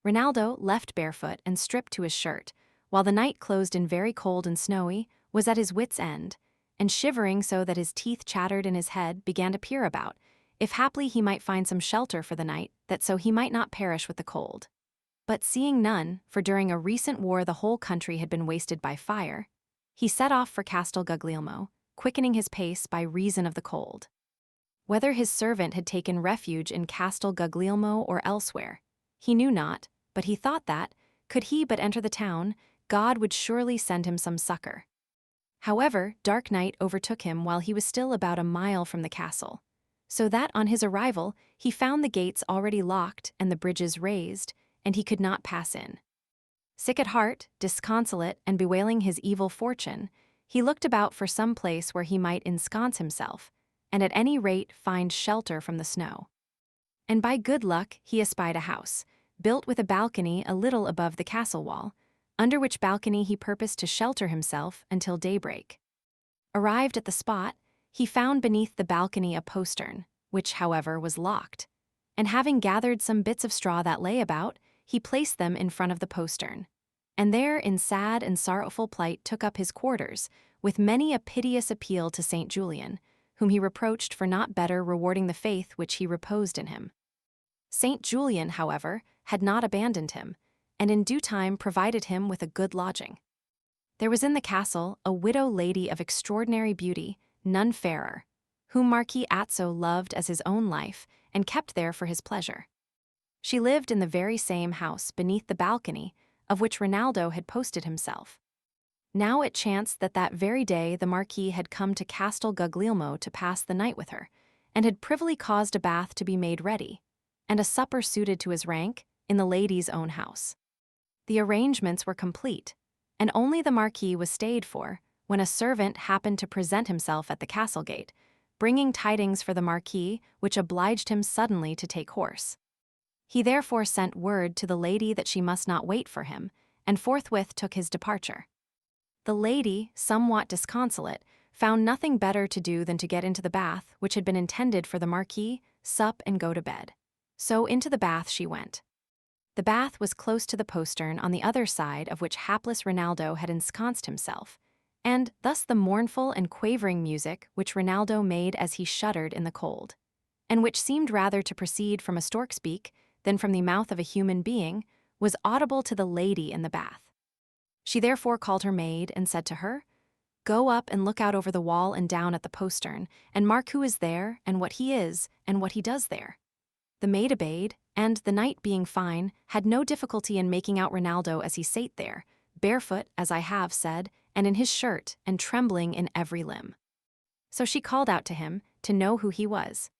Rinaldo, left barefoot and stripped to his shirt, while the night closed in very cold and snowy, was at his wits' end, and shivering so that his teeth chattered in his head, began to peer about, if haply he might find some shelter for the night, that so he might not perish with the cold. But seeing none, for during a recent war the whole country had been wasted by fire, he set off for Castel Guglielmo, quickening his pace by reason of the cold. Whether his servant had taken refuge in Castel Guglielmo or elsewhere, he knew not, but he thought that, could he but enter the town, God would surely send him some succor. However, dark night overtook him while he was still about a mile from the castle, so that on his arrival he found the gates already locked and the bridges raised, and he could not pass in. Sick at heart, disconsolate, and bewailing his evil fortune, he looked about for some place where he might ensconce himself, and at any rate find shelter from the snow. And by good luck he espied a house, built with a balcony a little above the castle wall, under which balcony he purposed to shelter himself until daybreak. Arrived at the spot, he found beneath the balcony a postern, which, however, was locked, and having gathered some bits of straw that lay about, he placed them in front of the postern, and there in sad and sorrowful plight took up his quarters, with many a piteous appeal to St. Julian, whom he reproached for not better rewarding the faith which he reposed in him. St. Julian, however, had not abandoned him, and in due time provided him with a good lodging. There was in the castle a widow lady of extraordinary beauty, none fairer, whom Marquis Azzo loved as his own life, and kept there for his pleasure. She lived in the very same house beneath the balcony of which Rinaldo had posted himself. Now it chanced that that very day the Marquis had come to Castel Guglielmo to pass the night with her, and had privily caused a bath to be made ready, and a supper suited to his rank, in the lady's own house. The arrangements were complete, and only the Marquis was stayed for, when a servant happened to present himself at the castle gate, bringing tidings for the Marquis which obliged him suddenly to take horse. He therefore sent word to the lady that she must not wait for him, and forthwith took his departure. The lady, somewhat disconsolate, found nothing better to do than to get into the bath which had been intended for the Marquis, sup and go to bed. So into the bath she went. The bath was close to the postern on the other side of which hapless Rinaldo had ensconced himself, and thus the mournful and quavering music which Rinaldo made as he shuddered in the cold, and which seemed rather to proceed from a stork's beak than from the mouth of a human being, was audible to the lady in the bath. She therefore called her maid and said to her, "Go up and look out over the wall and down at the postern, and mark who is there, and what he is, and what he does there." The maid obeyed, and, the night being fine, had no difficulty in making out Rinaldo as he sate there, barefoot, as I have said, and in his shirt, and trembling in every limb. So she called out to him, to know who he was.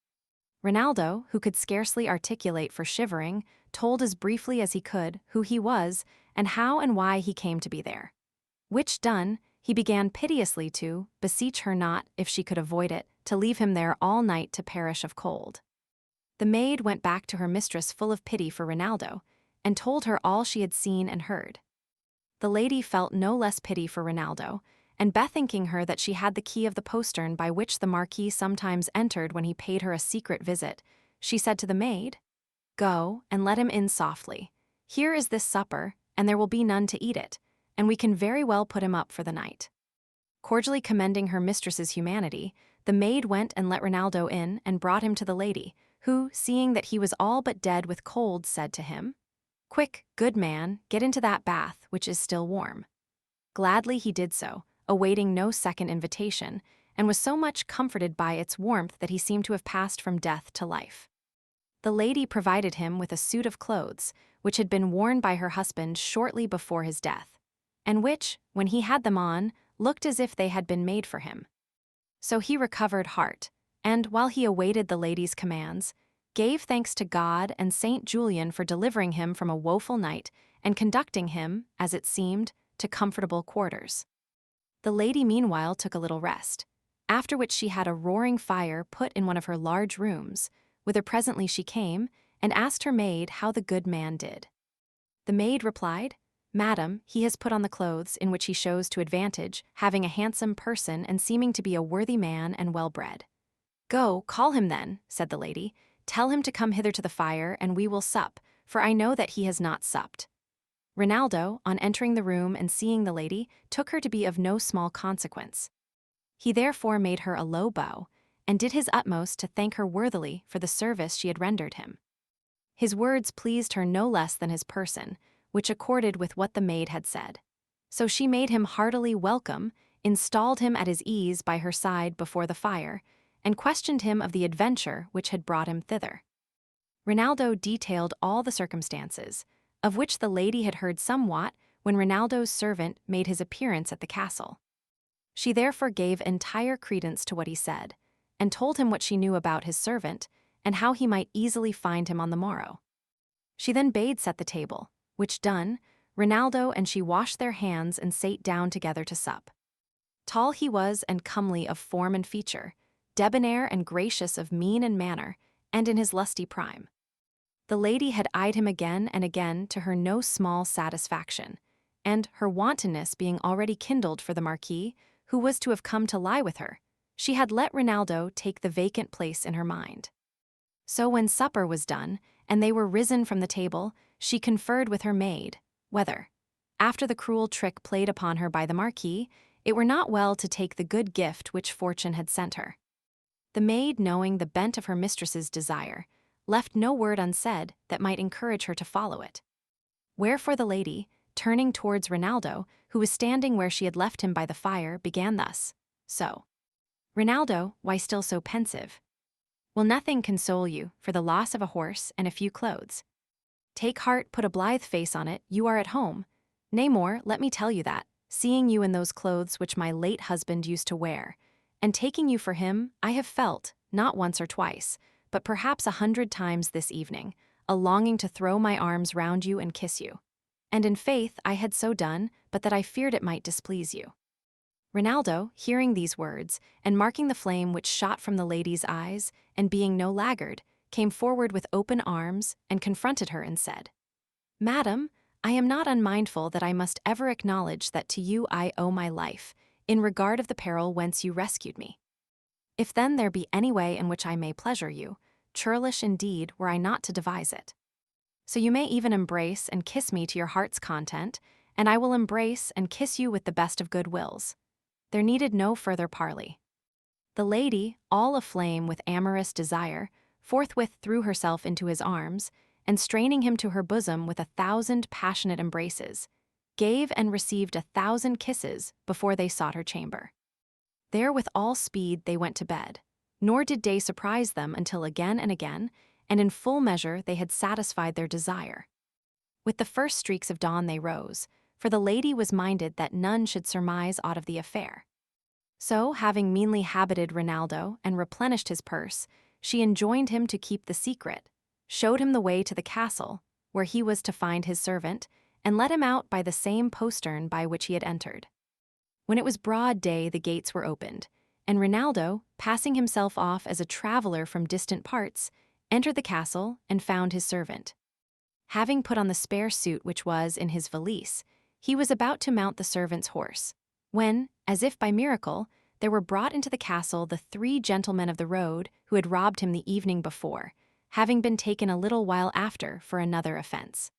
Rinaldo, who could scarcely articulate for shivering, told as briefly as he could who he was, and how and why he came to be there. Which done, he began piteously to beseech her not, if she could avoid it, to leave him there all night to perish of cold. The maid went back to her mistress full of pity for Rinaldo, and told her all she had seen and heard. The lady felt no less pity for Rinaldo, and bethinking her that she had the key of the postern by which the Marquis sometimes entered when he paid her a secret visit, she said to the maid, "Go, and let him in softly. Here is this supper, and there will be none to eat it, and we can very well put him up for the night." Cordially commending her mistress's humanity, the maid went and let Rinaldo in and brought him to the lady, who, seeing that he was all but dead with cold, said to him, "Quick, good man, get into that bath, which is still warm." Gladly he did so, awaiting no second invitation, and was so much comforted by its warmth that he seemed to have passed from death to life. The lady provided him with a suit of clothes, which had been worn by her husband shortly before his death, and which, when he had them on, looked as if they had been made for him. So he recovered heart, and, while he awaited the lady's commands, gave thanks to God and Saint Julian for delivering him from a woeful night and conducting him, as it seemed, to comfortable quarters. The lady meanwhile took a little rest, after which she had a roaring fire put in one of her large rooms, whither presently she came, and asked her maid how the good man did. The maid replied, "Madam, he has put on the clothes in which he shows to advantage, having a handsome person and seeming to be a worthy man and well-bred." "Go, call him then," said the lady. "Tell him to come hither to the fire, and we will sup, for I know that he has not supped." Rinaldo, on entering the room and seeing the lady, took her to be of no small consequence. He therefore made her a low bow, and did his utmost to thank her worthily for the service she had rendered him. His words pleased her no less than his person, which accorded with what the maid had said. So she made him heartily welcome, installed him at his ease by her side before the fire, and questioned him of the adventure which had brought him thither. Rinaldo detailed all the circumstances, of which the lady had heard somewhat when Rinaldo's servant made his appearance at the castle. She therefore gave entire credence to what he said, and told him what she knew about his servant, and how he might easily find him on the morrow. She then bade set the table, which done, Rinaldo and she washed their hands and sate down together to sup. Tall he was and comely of form and feature, debonair and gracious of mien and manner, and in his lusty prime. The lady had eyed him again and again to her no small satisfaction, and, her wantonness being already kindled for the Marquis, who was to have come to lie with her, she had let Rinaldo take the vacant place in her mind. So when supper was done, and they were risen from the table, she conferred with her maid, whether, after the cruel trick played upon her by the Marquis, it were not well to take the good gift which fortune had sent her. The maid, knowing the bent of her mistress's desire, left no word unsaid that might encourage her to follow it. Wherefore the lady, turning towards Rinaldo, who was standing where she had left him by the fire, began thus, "So, Rinaldo, why still so pensive? Will nothing console you for the loss of a horse and a few clothes? Take heart, put a blithe face on it, you are at home. Nay more, let me tell you that, seeing you in those clothes which my late husband used to wear, and taking you for him, I have felt, not once or twice, but perhaps 100 times this evening, a longing to throw my arms round you and kiss you. And in faith I had so done, but that I feared it might displease you. Rinaldo, hearing these words, and marking the flame which shot from the lady's eyes, and being no laggard, came forward with open arms, and confronted her and said, Madam, I am not unmindful that I must ever acknowledge that to you I owe my life, in regard of the peril whence you rescued me. If then there be any way in which I may pleasure you, churlish indeed were I not to devise it. So you may even embrace and kiss me to your heart's content, and I will embrace and kiss you with the best of good wills. There needed no further parley. The lady, all aflame with amorous desire, forthwith threw herself into his arms, and straining him to her bosom with 1,000 passionate embraces, gave and received 1,000 kisses before they sought her chamber. There with all speed they went to bed, nor did day surprise them until again and again, and in full measure they had satisfied their desire. With the first streaks of dawn they rose, for the lady was minded that none should surmise aught of the affair. So, having meanly habited Rinaldo and replenished his purse, she enjoined him to keep the secret, showed him the way to the castle, where he was to find his servant, and let him out by the same postern by which he had entered. When it was broad day the gates were opened, and Rinaldo, passing himself off as a traveler from distant parts, entered the castle and found his servant. Having put on the spare suit which was in his valise, he was about to mount the servant's horse, when, as if by miracle, there were brought into the castle the 3 gentlemen of the road who had robbed him the evening before, having been taken a little while after for another offense.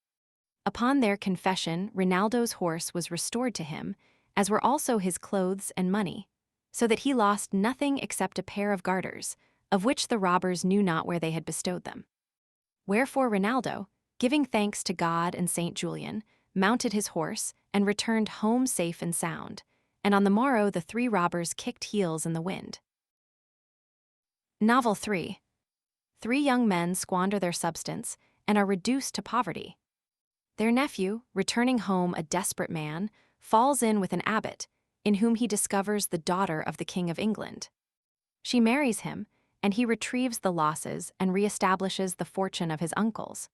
Upon their confession, Rinaldo's horse was restored to him, as were also his clothes and money, so that he lost nothing except a pair of garters, of which the robbers knew not where they had bestowed them. Wherefore Rinaldo, giving thanks to God and Saint Julian, mounted his horse, and returned home safe and sound, and on the morrow the 3 robbers kicked heels in the wind. Novel 3. 3 young men squander their substance, and are reduced to poverty. Their nephew, returning home a desperate man, falls in with an abbot, in whom he discovers the daughter of the King of England. She marries him, and he retrieves the losses and re-establishes the fortune of his uncles.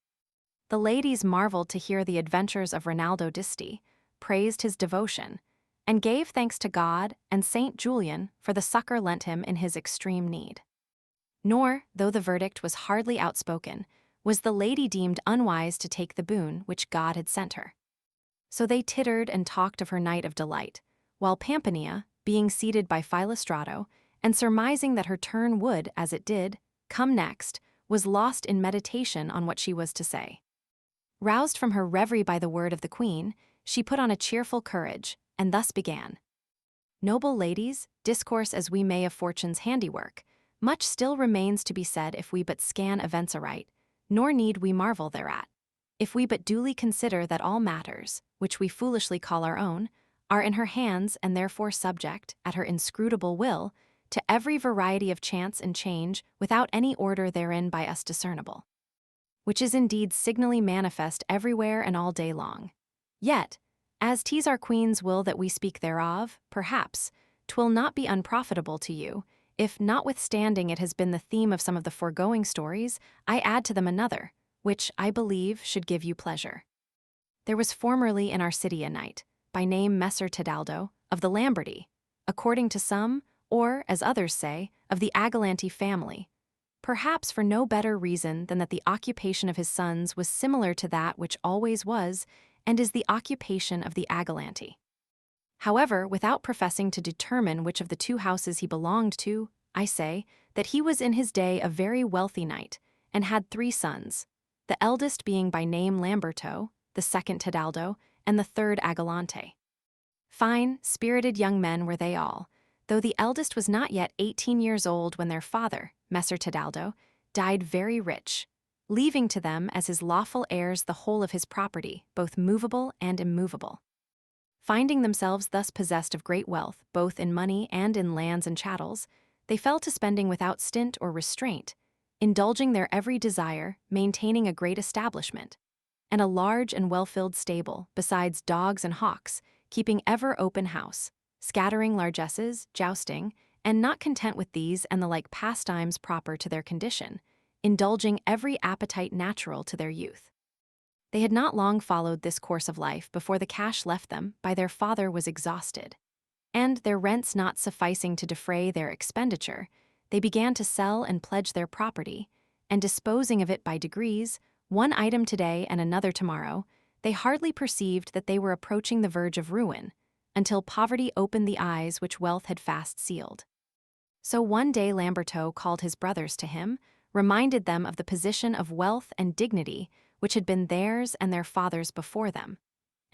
The ladies marveled to hear the adventures of Rinaldo d'Asti, praised his devotion, and gave thanks to God and Saint Julian for the succor lent him in his extreme need. Nor, though the verdict was hardly outspoken, was the lady deemed unwise to take the boon which God had sent her. So they tittered and talked of her night of delight, while Pampania, being seated by Philostrato, and surmising that her turn would, as it did, come next, was lost in meditation on what she was to say. Roused from her reverie by the word of the queen, she put on a cheerful courage, and thus began. Noble ladies, discourse as we may of fortune's handiwork, much still remains to be said if we but scan events aright, nor need we marvel thereat, if we but duly consider that all matters, which we foolishly call our own, are in her hands and therefore subject, at her inscrutable will, to every variety of chance and change without any order therein by us discernible. Which is indeed signally manifest everywhere and all day long. Yet, as 'tis our queen's will that we speak thereof, perhaps 'twill not be unprofitable to you, if notwithstanding it has been the theme of some of the foregoing stories, I add to them another, which, I believe, should give you pleasure. There was formerly in our city a knight, by name Messer Tidaldo, of the Lamberty, according to some, or, as others say, of the Agalanti family, perhaps for no better reason than that the occupation of his sons was similar to that which always was, and is the occupation of the Agalanti. However, without professing to determine which of the 2 houses he belonged to, I say that he was in his day a very wealthy knight, and had 3 sons, the eldest being by name Lamberto, the second Tidaldo, and the third Agalante. Fine, spirited young men were they all, though the eldest was not yet 18 years old when their father, Messer Tidaldo, died very rich, leaving to them as his lawful heirs the whole of his property, both movable and immovable. Finding themselves thus possessed of great wealth, both in money and in lands and chattels, they fell to spending without stint or restraint, indulging their every desire, maintaining a great establishment, and a large and well-filled stable, besides dogs and hawks, keeping ever open house, scattering largesses, jousting, and not content with these and the like pastimes proper to their condition, indulging every appetite natural to their youth. They had not long followed this course of life before the cash left them by their father was exhausted, and their rents not sufficing to defray their expenditure, they began to sell and pledge their property, and disposing of it by degrees, one item today and another tomorrow, they hardly perceived that they were approaching the verge of ruin, until poverty opened the eyes which wealth had fast sealed. So one day Lamberto called his brothers to him, reminded them of the position of wealth and dignity which had been theirs and their fathers before them,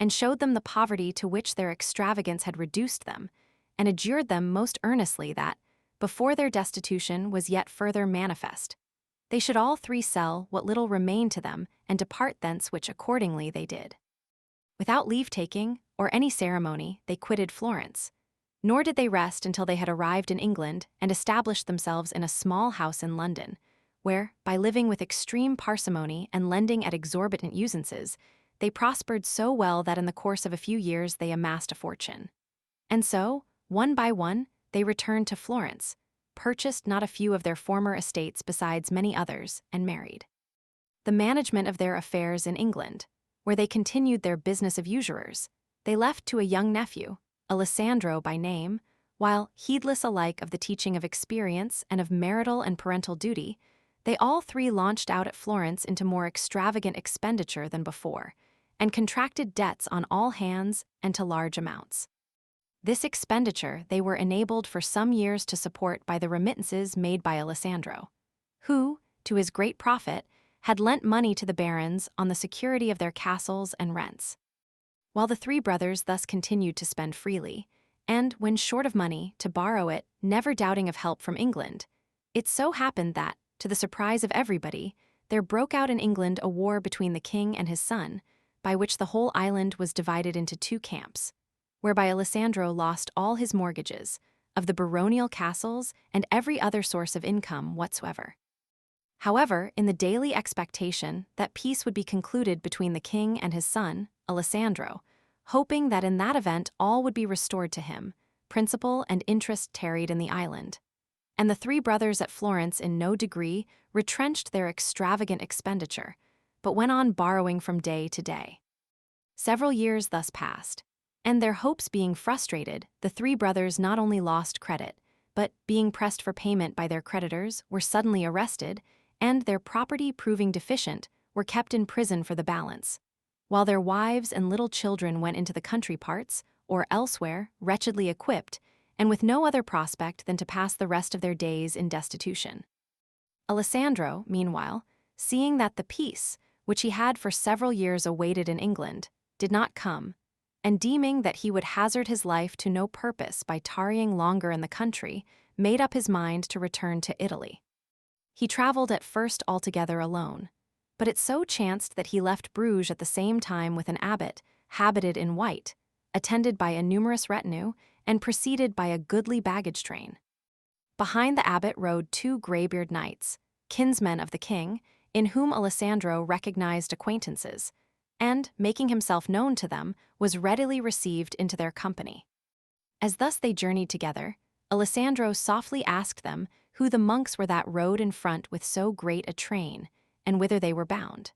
and showed them the poverty to which their extravagance had reduced them, and adjured them most earnestly that, before their destitution was yet further manifest, they should all three sell what little remained to them and depart thence, which accordingly they did. Without leave-taking or any ceremony, they quitted Florence, nor did they rest until they had arrived in England and established themselves in a small house in London, where, by living with extreme parsimony and lending at exorbitant usances, they prospered so well that in the course of a few years they amassed a fortune. And so, one by one, they returned to Florence, purchased not a few of their former estates besides many others, and married. The management of their affairs in England, where they continued their business of usurers, they left to a young nephew, Alessandro by name, while, heedless alike of the teaching of experience and of marital and parental duty, they all three launched out at Florence into more extravagant expenditure than before, and contracted debts on all hands and to large amounts. This expenditure they were enabled for some years to support by the remittances made by Alessandro, who, to his great profit, had lent money to the barons on the security of their castles and rents. While the three brothers thus continued to spend freely, and, when short of money, to borrow it, never doubting of help from England, it so happened that, to the surprise of everybody, there broke out in England a war between the king and his son, by which the whole island was divided into two camps, whereby Alessandro lost all his mortgages, of the baronial castles and every other source of income whatsoever. However, in the daily expectation that peace would be concluded between the king and his son, Alessandro, hoping that in that event all would be restored to him, principal and interest tarried in the island, and the three brothers at Florence in no degree retrenched their extravagant expenditure, but went on borrowing from day to day. Several years thus passed, and their hopes being frustrated, the three brothers not only lost credit, but, being pressed for payment by their creditors, were suddenly arrested, and, their property proving deficient, were kept in prison for the balance, while their wives and little children went into the country parts, or elsewhere, wretchedly equipped, and with no other prospect than to pass the rest of their days in destitution. Alessandro, meanwhile, seeing that the peace, which he had for several years awaited in England, did not come, and deeming that he would hazard his life to no purpose by tarrying longer in the country, made up his mind to return to Italy. He traveled at first altogether alone, but it so chanced that he left Bruges at the same time with an abbot, habited in white, attended by a numerous retinue, and preceded by a goodly baggage train. Behind the abbot rode two greybeard knights, kinsmen of the king, in whom Alessandro recognized acquaintances, and, making himself known to them, was readily received into their company. As thus they journeyed together, Alessandro softly asked them who the monks were that rode in front with so great a train, and whither they were bound.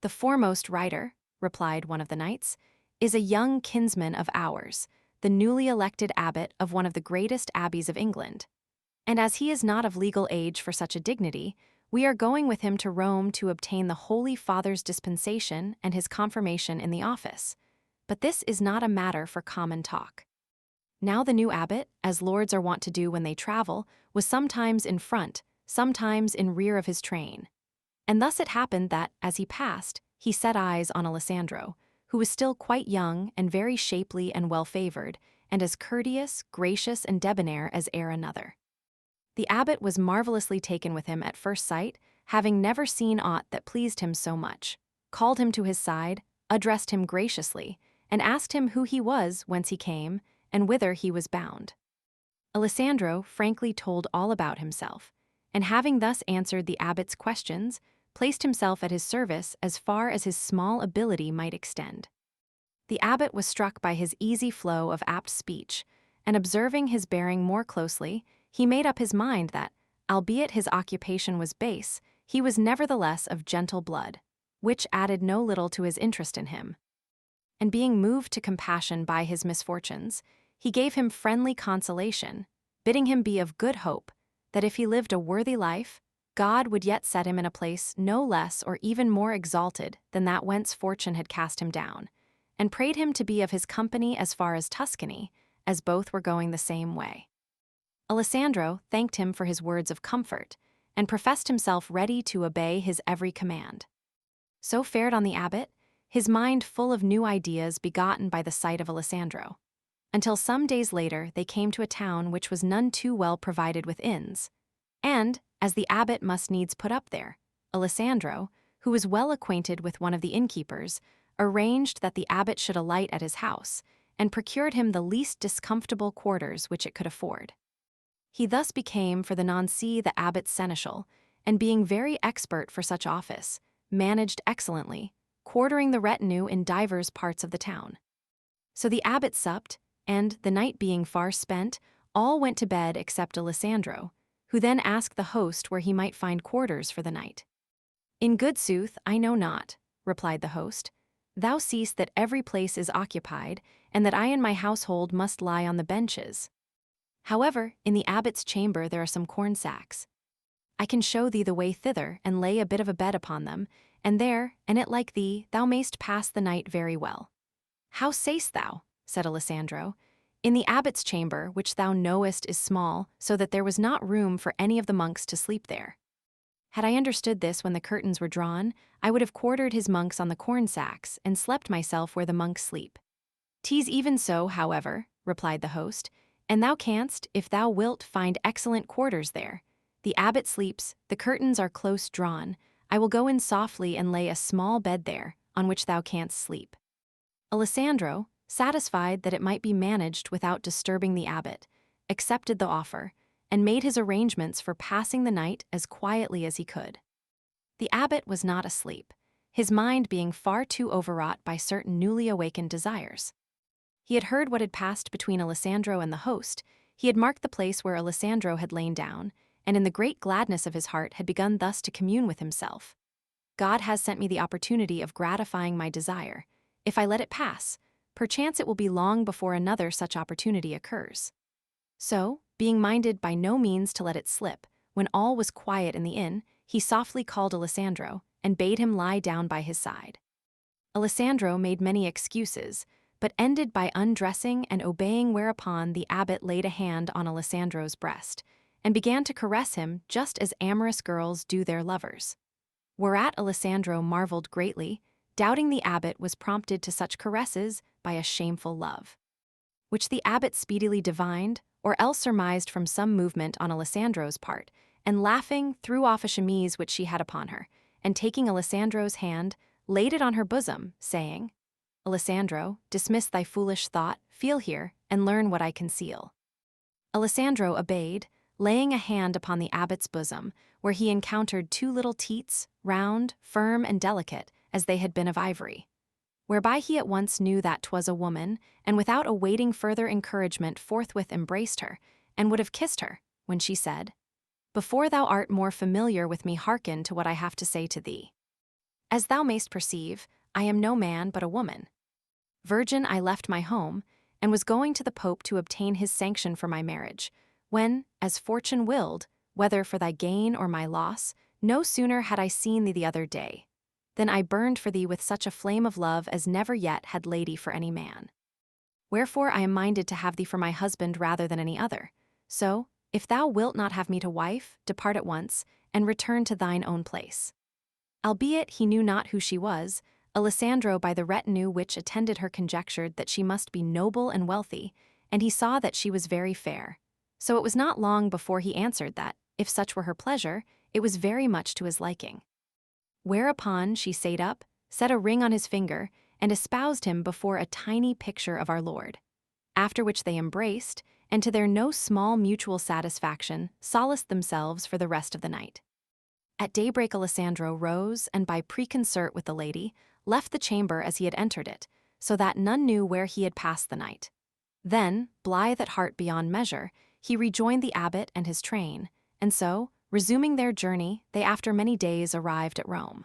"The foremost rider," replied one of the knights, "is a young kinsman of ours, the newly elected abbot of one of the greatest abbeys of England. And as he is not of legal age for such a dignity, we are going with him to Rome to obtain the Holy Father's dispensation and his confirmation in the office. But this is not a matter for common talk." Now the new abbot, as lords are wont to do when they travel, was sometimes in front, sometimes in rear of his train. And thus it happened that, as he passed, he set eyes on Alessandro, who was still quite young and very shapely and well-favored, and as courteous, gracious, and debonair as e'er another. The abbot was marvelously taken with him at first sight, having never seen aught that pleased him so much, called him to his side, addressed him graciously, and asked him who he was, whence he came, and whither he was bound. Alessandro frankly told all about himself, and having thus answered the abbot's questions, placed himself at his service as far as his small ability might extend. The abbot was struck by his easy flow of apt speech, and observing his bearing more closely, he made up his mind that, albeit his occupation was base, he was nevertheless of gentle blood, which added no little to his interest in him. And being moved to compassion by his misfortunes, he gave him friendly consolation, bidding him be of good hope, that if he lived a worthy life, God would yet set him in a place no less or even more exalted than that whence fortune had cast him down, and prayed him to be of his company as far as Tuscany, as both were going the same way. Alessandro thanked him for his words of comfort, and professed himself ready to obey his every command. So fared on the abbot, his mind full of new ideas begotten by the sight of Alessandro, until some days later they came to a town which was none too well provided with inns, and, as the abbot must needs put up there, Alessandro, who was well acquainted with one of the innkeepers, arranged that the abbot should alight at his house, and procured him the least discomfortable quarters which it could afford. He thus became for the nonce the abbot's seneschal, and being very expert for such office, managed excellently, quartering the retinue in divers parts of the town. So the abbot supped, and, the night being far spent, all went to bed except Alessandro, who then asked the host where he might find quarters for the night. "In good sooth, I know not," replied the host. "Thou seest that every place is occupied, and that I and my household must lie on the benches. However, in the abbot's chamber there are some corn sacks. I can show thee the way thither, and lay a bit of a bed upon them, and there, an it like thee, thou mayst pass the night very well." "How sayst thou?" said Alessandro. "In the abbot's chamber, which thou knowest is small, so that there was not room for any of the monks to sleep there. Had I understood this when the curtains were drawn, I would have quartered his monks on the corn sacks, and slept myself where the monks sleep." "'Tis even so, however," replied the host, "and thou canst, if thou wilt, find excellent quarters there. The abbot sleeps, the curtains are close drawn. I will go in softly and lay a small bed there, on which thou canst sleep." Alessandro, satisfied that it might be managed without disturbing the abbot, accepted the offer, and made his arrangements for passing the night as quietly as he could. The abbot was not asleep, his mind being far too overwrought by certain newly awakened desires. He had heard what had passed between Alessandro and the host, he had marked the place where Alessandro had lain down, and in the great gladness of his heart had begun thus to commune with himself. "God has sent me the opportunity of gratifying my desire. If I let it pass, perchance it will be long before another such opportunity occurs." So, being minded by no means to let it slip, when all was quiet in the inn, he softly called Alessandro, and bade him lie down by his side. Alessandro made many excuses, but ended by undressing and obeying, whereupon the abbot laid a hand on Alessandro's breast, and began to caress him just as amorous girls do their lovers. Whereat Alessandro marveled greatly, doubting the abbot was prompted to such caresses by a shameful love, which the abbot speedily divined, or else surmised from some movement on Alessandro's part, and laughing threw off a chemise which she had upon her, and taking Alessandro's hand, laid it on her bosom, saying, "Alessandro, dismiss thy foolish thought, feel here, and learn what I conceal." Alessandro obeyed, laying a hand upon the abbot's bosom, where he encountered two little teats, round, firm, and delicate, as they had been of ivory. Whereby he at once knew that 'twas a woman, and without awaiting further encouragement forthwith embraced her, and would have kissed her, when she said, "Before thou art more familiar with me, hearken to what I have to say to thee. As thou mayst perceive, I am no man but a woman. Virgin I left my home, and was going to the Pope to obtain his sanction for my marriage, when, as fortune willed, whether for thy gain or my loss, no sooner had I seen thee the other day, than I burned for thee with such a flame of love as never yet had lady for any man. Wherefore I am minded to have thee for my husband rather than any other. So, if thou wilt not have me to wife, depart at once, and return to thine own place." Albeit he knew not who she was, Alessandro by the retinue which attended her conjectured that she must be noble and wealthy, and he saw that she was very fair. So it was not long before he answered that, if such were her pleasure, it was very much to his liking. Whereupon she sate up, set a ring on his finger, and espoused him before a tiny picture of our Lord. After which they embraced, and to their no small mutual satisfaction, solaced themselves for the rest of the night. At daybreak Alessandro rose and by preconcert with the lady, left the chamber as he had entered it, so that none knew where he had passed the night. Then, blithe at heart beyond measure, he rejoined the abbot and his train, and so, resuming their journey, they after many days arrived at Rome.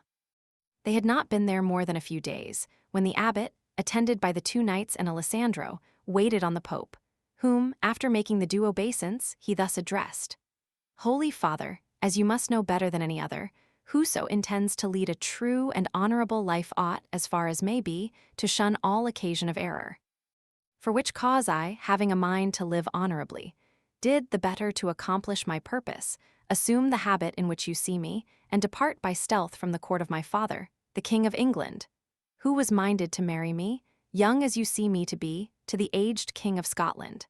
They had not been there more than a few days, when the abbot, attended by the two knights and Alessandro, waited on the pope, whom, after making the due obeisance, he thus addressed. Holy Father, as you must know better than any other, whoso intends to lead a true and honorable life ought, as far as may be, to shun all occasion of error. For which cause I, having a mind to live honorably, did, the better to accomplish my purpose, assume the habit in which you see me, and depart by stealth from the court of my father, the King of England, who was minded to marry me, young as you see me to be, to the aged King of Scotland.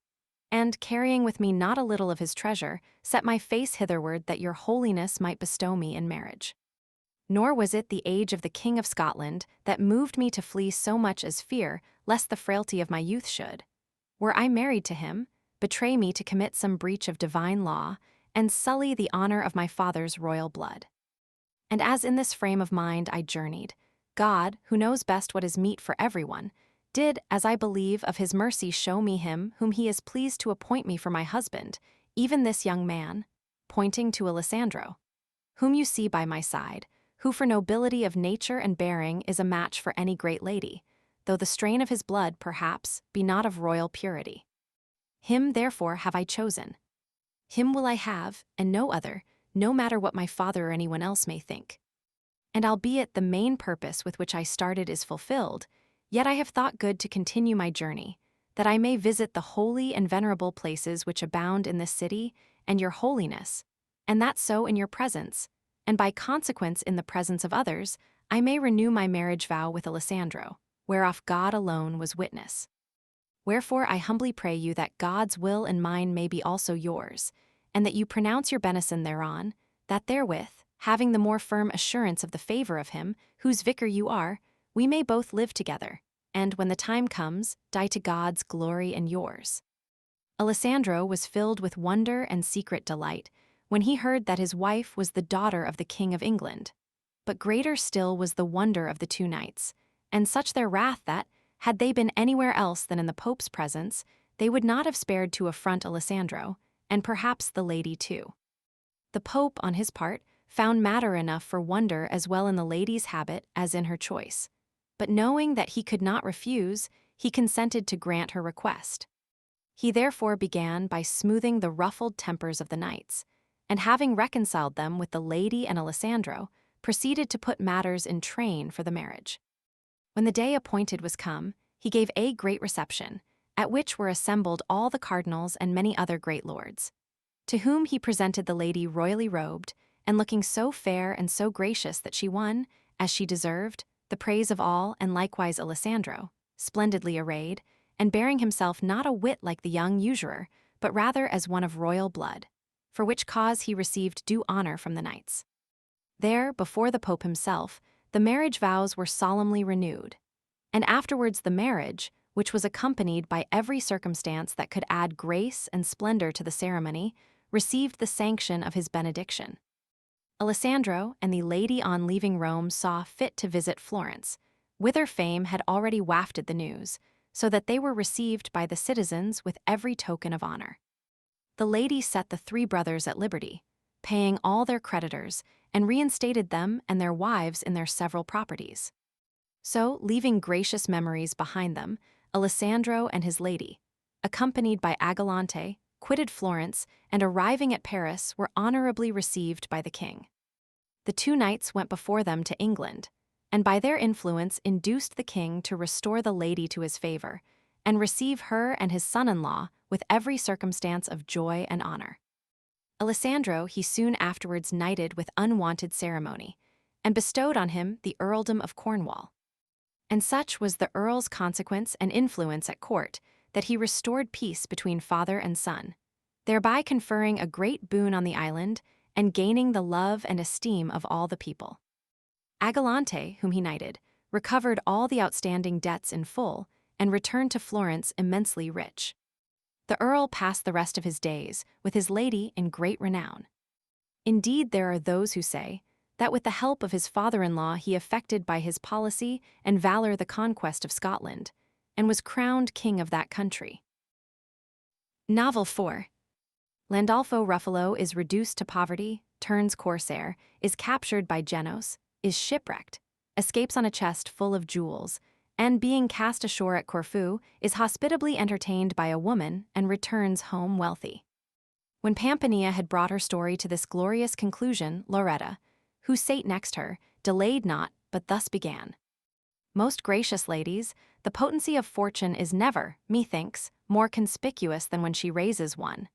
And, carrying with me not a little of his treasure, set my face hitherward that your holiness might bestow me in marriage. Nor was it the age of the King of Scotland that moved me to flee so much as fear, lest the frailty of my youth should, were I married to him, betray me to commit some breach of divine law, and sully the honor of my father's royal blood. And as in this frame of mind I journeyed, God, who knows best what is meet for everyone, did, as I believe, of his mercy show me him whom he is pleased to appoint me for my husband, even this young man, pointing to Alessandro, whom you see by my side, who for nobility of nature and bearing is a match for any great lady, though the strain of his blood, perhaps, be not of royal purity. Him, therefore, have I chosen. Him will I have, and no other, no matter what my father or anyone else may think. And albeit the main purpose with which I started is fulfilled, yet I have thought good to continue my journey, that I may visit the holy and venerable places which abound in this city, and your holiness, and that so in your presence, and by consequence in the presence of others, I may renew my marriage vow with Alessandro, whereof God alone was witness. Wherefore I humbly pray you that God's will and mine may be also yours, and that you pronounce your benison thereon, that therewith, having the more firm assurance of the favor of him, whose vicar you are, we may both live together, and when the time comes, die to God's glory and yours. Alessandro was filled with wonder and secret delight when he heard that his wife was the daughter of the King of England. But greater still was the wonder of the two knights, and such their wrath that, had they been anywhere else than in the Pope's presence, they would not have spared to affront Alessandro, and perhaps the lady too. The Pope, on his part, found matter enough for wonder as well in the lady's habit as in her choice, but knowing that he could not refuse, he consented to grant her request. He therefore began by smoothing the ruffled tempers of the knights, and having reconciled them with the lady and Alessandro, proceeded to put matters in train for the marriage. When the day appointed was come, he gave a great reception, at which were assembled all the cardinals and many other great lords, to whom he presented the lady royally robed, and looking so fair and so gracious that she won, as she deserved, the praise of all, and likewise Alessandro, splendidly arrayed, and bearing himself not a whit like the young usurer, but rather as one of royal blood, for which cause he received due honor from the knights. There, before the Pope himself, the marriage vows were solemnly renewed, and afterwards the marriage, which was accompanied by every circumstance that could add grace and splendor to the ceremony, received the sanction of his benediction. Alessandro and the lady on leaving Rome saw fit to visit Florence, whither fame had already wafted the news, so that they were received by the citizens with every token of honor. The lady set the three brothers at liberty, paying all their creditors, and reinstated them and their wives in their several properties. So, leaving gracious memories behind them, Alessandro and his lady, accompanied by Agalante, quitted Florence, and arriving at Paris were honorably received by the king. The two knights went before them to England, and by their influence induced the king to restore the lady to his favor, and receive her and his son-in-law with every circumstance of joy and honor. Alessandro he soon afterwards knighted with unwonted ceremony, and bestowed on him the earldom of Cornwall. And such was the earl's consequence and influence at court that he restored peace between father and son, thereby conferring a great boon on the island and gaining the love and esteem of all the people. Agalante, whom he knighted, recovered all the outstanding debts in full and returned to Florence immensely rich. The earl passed the rest of his days with his lady in great renown. Indeed, there are those who say that with the help of his father-in-law he effected by his policy and valor the conquest of Scotland, and was crowned king of that country. Novel 4. Landolfo Ruffalo is reduced to poverty, turns corsair, is captured by Genos, is shipwrecked, escapes on a chest full of jewels, and being cast ashore at Corfu, is hospitably entertained by a woman and returns home wealthy. When Pampania had brought her story to this glorious conclusion, Loretta, who sate next her, delayed not, but thus began. Most gracious ladies, the potency of fortune is never, methinks, more conspicuous than when she raises one.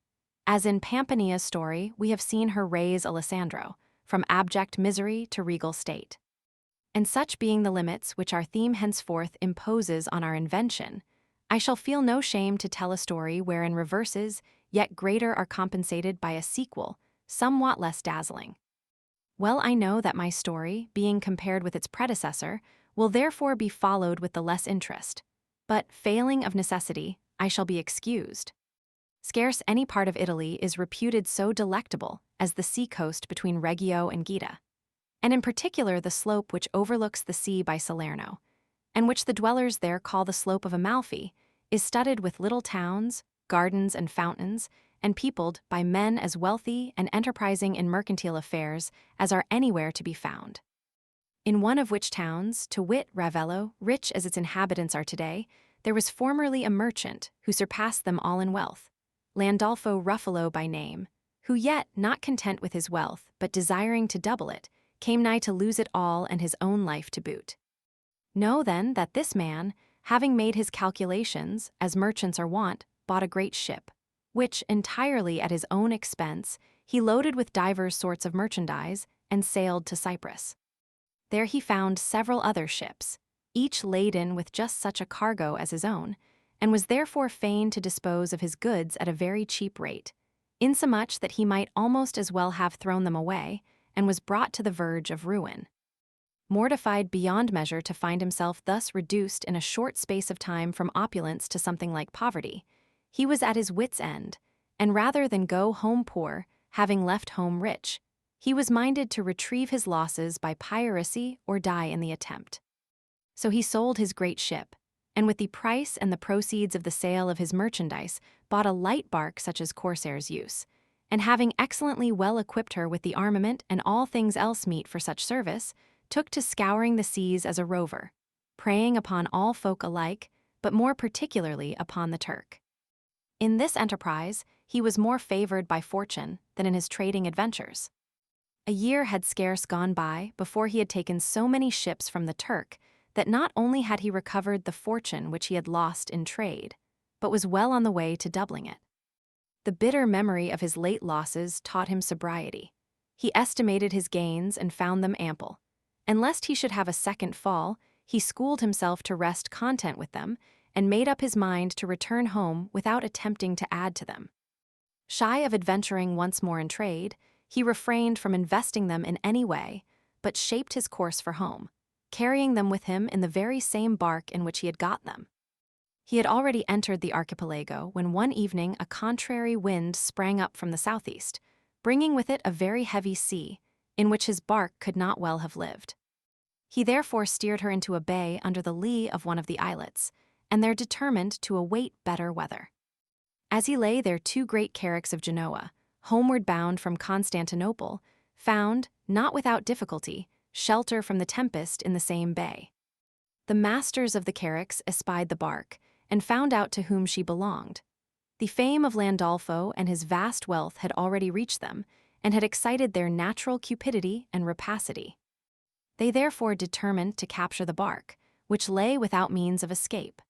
As in Pampania's story, we have seen her raise Alessandro, from abject misery to regal state. And such being the limits which our theme henceforth imposes on our invention, I shall feel no shame to tell a story wherein reverses, yet greater, are compensated by a sequel, somewhat less dazzling. Well, I know that my story, being compared with its predecessor, will therefore be followed with the less interest, but, failing of necessity, I shall be excused. Scarce any part of Italy is reputed so delectable as the sea-coast between Reggio and Gaeta, and in particular the slope which overlooks the sea by Salerno, and which the dwellers there call the slope of Amalfi, is studded with little towns, gardens and fountains, and peopled by men as wealthy and enterprising in mercantile affairs as are anywhere to be found. In one of which towns, to wit Ravello, rich as its inhabitants are today, there was formerly a merchant who surpassed them all in wealth, Landolfo Ruffalo by name, who yet, not content with his wealth, but desiring to double it, came nigh to lose it all and his own life to boot. Know then that this man, having made his calculations, as merchants are wont, bought a great ship, which, entirely at his own expense, he loaded with divers sorts of merchandise, and sailed to Cyprus. There he found several other ships, each laden with just such a cargo as his own, and was therefore fain to dispose of his goods at a very cheap rate, insomuch that he might almost as well have thrown them away, and was brought to the verge of ruin. Mortified beyond measure to find himself thus reduced in a short space of time from opulence to something like poverty, he was at his wits' end, and rather than go home poor, having left home rich, he was minded to retrieve his losses by piracy or die in the attempt. So he sold his great ship, and with the price and the proceeds of the sale of his merchandise bought a light bark such as corsairs use, and having excellently well equipped her with the armament and all things else meet for such service, took to scouring the seas as a rover, preying upon all folk alike, but more particularly upon the Turk. In this enterprise, he was more favored by fortune than in his trading adventures. A year had scarce gone by before he had taken so many ships from the Turk that not only had he recovered the fortune which he had lost in trade, but was well on the way to doubling it. The bitter memory of his late losses taught him sobriety. He estimated his gains and found them ample, and lest he should have a second fall, he schooled himself to rest content with them and made up his mind to return home without attempting to add to them. Shy of adventuring once more in trade, he refrained from investing them in any way, but shaped his course for home, carrying them with him in the very same bark in which he had got them. He had already entered the archipelago when one evening a contrary wind sprang up from the southeast, bringing with it a very heavy sea, in which his bark could not well have lived. He therefore steered her into a bay under the lee of one of the islets, and there determined to await better weather. As he lay there, 2 great carracks of Genoa, homeward bound from Constantinople, found, not without difficulty, shelter from the tempest in the same bay. The masters of the carracks espied the bark, and found out to whom she belonged. The fame of Landolfo and his vast wealth had already reached them, and had excited their natural cupidity and rapacity. They therefore determined to capture the bark, which lay without means of escape.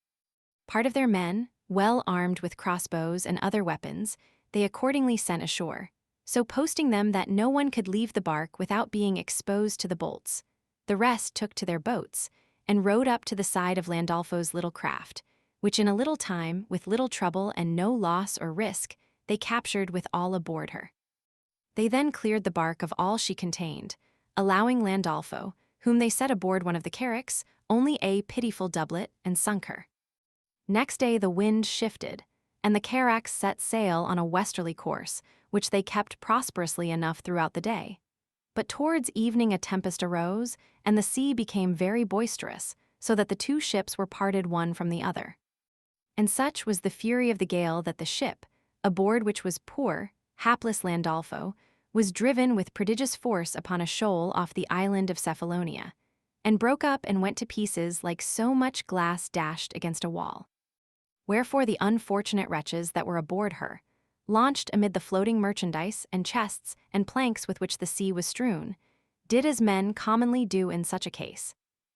Part of their men, well armed with crossbows and other weapons, they accordingly sent ashore, so posting them that no one could leave the bark without being exposed to the bolts. The rest took to their boats, and rowed up to the side of Landolfo's little craft, which in a little time, with little trouble and no loss or risk, they captured with all aboard her. They then cleared the bark of all she contained, allowing Landolfo, whom they set aboard one of the carracks, only a pitiful doublet, and sunk her. Next day the wind shifted, and the carracks set sail on a westerly course, which they kept prosperously enough throughout the day. But towards evening a tempest arose, and the sea became very boisterous, so that the two ships were parted one from the other. And such was the fury of the gale that the ship, aboard which was poor, hapless Landolfo, was driven with prodigious force upon a shoal off the island of Cephalonia, and broke up and went to pieces like so much glass dashed against a wall. Wherefore the unfortunate wretches that were aboard her, launched amid the floating merchandise and chests and planks with which the sea was strewn, did as men commonly do in such a case.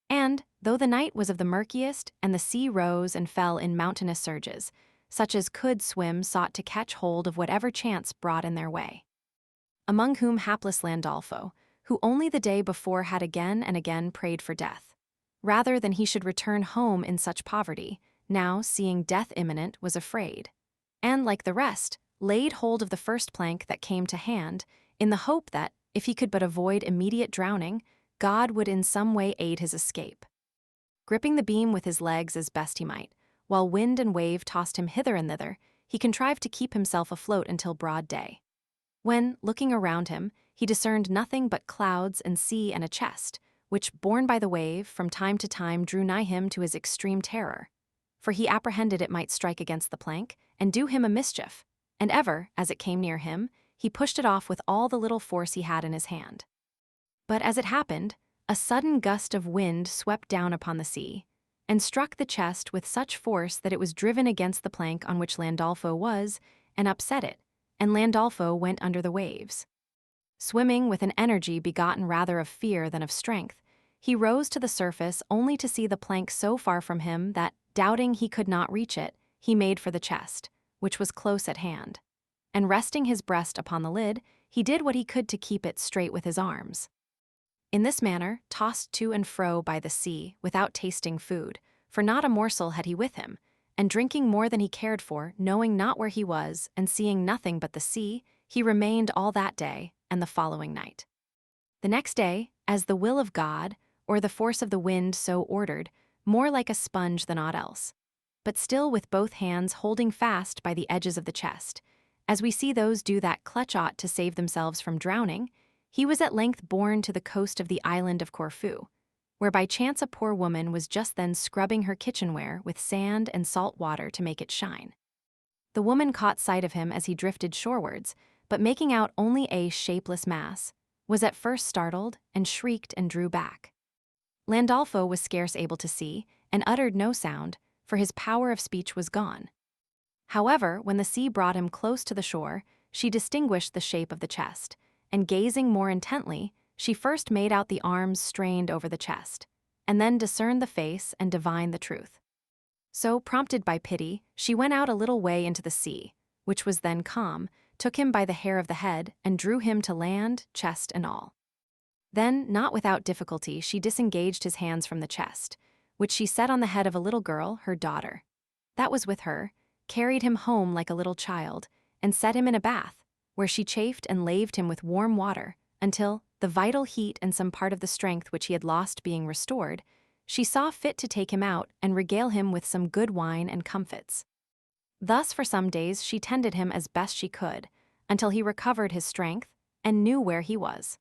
And, though the night was of the murkiest, and the sea rose and fell in mountainous surges, such as could swim sought to catch hold of whatever chance brought in their way. Among whom hapless Landolfo, who only the day before had again and again prayed for death, rather than he should return home in such poverty, now, seeing death imminent, was afraid, and, like the rest, laid hold of the first plank that came to hand, in the hope that, if he could but avoid immediate drowning, God would in some way aid his escape. Gripping the beam with his legs as best he might, while wind and wave tossed him hither and thither, he contrived to keep himself afloat until broad day, when, looking around him, he discerned nothing but clouds and sea and a chest, which, borne by the wave, from time to time drew nigh him to his extreme terror, for he apprehended it might strike against the plank and do him a mischief, and ever, as it came near him, he pushed it off with all the little force he had in his hand. But as it happened, a sudden gust of wind swept down upon the sea, and struck the chest with such force that it was driven against the plank on which Landolfo was, and upset it, and Landolfo went under the waves. Swimming with an energy begotten rather of fear than of strength, he rose to the surface only to see the plank so far from him that, doubting he could not reach it, he made for the chest, which was close at hand, and resting his breast upon the lid, he did what he could to keep it straight with his arms. In this manner, tossed to and fro by the sea, without tasting food, for not a morsel had he with him, and drinking more than he cared for, knowing not where he was, and seeing nothing but the sea, he remained all that day and the following night. The next day, as the will of God, or the force of the wind so ordered, more like a sponge than aught else, but still with both hands holding fast by the edges of the chest, as we see those do that clutch aught to save themselves from drowning, he was at length borne to the coast of the island of Corfu, where by chance a poor woman was just then scrubbing her kitchenware with sand and salt water to make it shine. The woman caught sight of him as he drifted shorewards, but making out only a shapeless mass, was at first startled and shrieked and drew back. Landolfo was scarce able to see, and uttered no sound, for his power of speech was gone. However, when the sea brought him close to the shore, she distinguished the shape of the chest, and gazing more intently, she first made out the arms strained over the chest, and then discerned the face and divined the truth. So, prompted by pity, she went out a little way into the sea, which was then calm, took him by the hair of the head, and drew him to land, chest and all. Then, not without difficulty, she disengaged his hands from the chest, which she set on the head of a little girl, her daughter, that was with her, carried him home like a little child, and set him in a bath, where she chafed and laved him with warm water, until, the vital heat and some part of the strength which he had lost being restored, she saw fit to take him out and regale him with some good wine and comfits. Thus for some days she tended him as best she could, until he recovered his strength and knew where he was.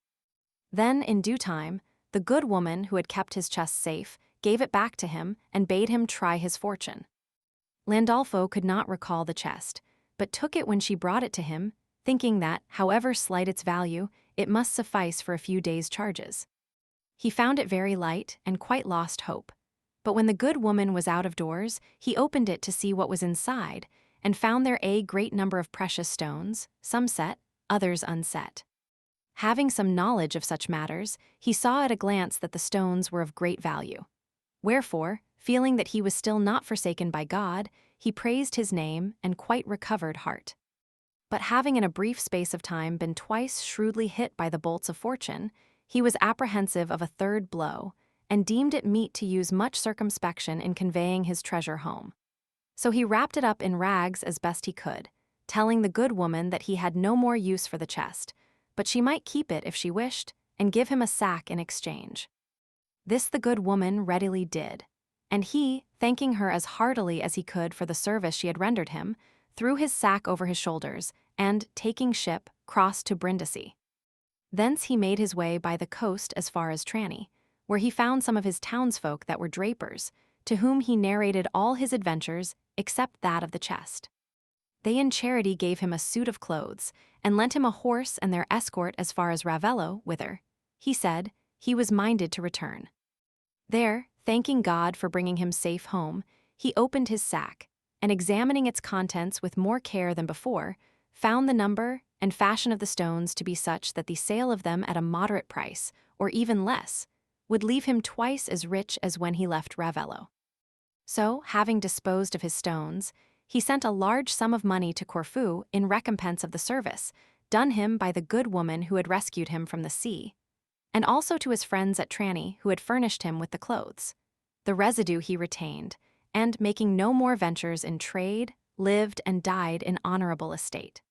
Then, in due time, the good woman who had kept his chest safe gave it back to him and bade him try his fortune. Landolfo could not recall the chest, but took it when she brought it to him, thinking that, however slight its value, it must suffice for a few days' charges. He found it very light and quite lost hope. But when the good woman was out of doors, he opened it to see what was inside, and found there a great number of precious stones, some set, others unset. Having some knowledge of such matters, he saw at a glance that the stones were of great value. Wherefore, feeling that he was still not forsaken by God, he praised his name and quite recovered heart. But having in a brief space of time been twice shrewdly hit by the bolts of fortune, he was apprehensive of a third blow, and deemed it meet to use much circumspection in conveying his treasure home. So he wrapped it up in rags as best he could, telling the good woman that he had no more use for the chest, but she might keep it if she wished, and give him a sack in exchange. This the good woman readily did, and he, thanking her as heartily as he could for the service she had rendered him, threw his sack over his shoulders, and, taking ship, crossed to Brindisi. Thence he made his way by the coast as far as Trani, where he found some of his townsfolk that were drapers, to whom he narrated all his adventures except that of the chest. They in charity gave him a suit of clothes, and lent him a horse and their escort as far as Ravello, whither, he said, he was minded to return. There, thanking God for bringing him safe home, he opened his sack, and examining its contents with more care than before, found the number and fashion of the stones to be such that the sale of them at a moderate price, or even less, would leave him twice as rich as when he left Ravello. So, having disposed of his stones, he sent a large sum of money to Corfu in recompense of the service done him by the good woman who had rescued him from the sea, and also to his friends at Trani who had furnished him with the clothes. The residue he retained, and, making no more ventures in trade, lived and died in honorable estate.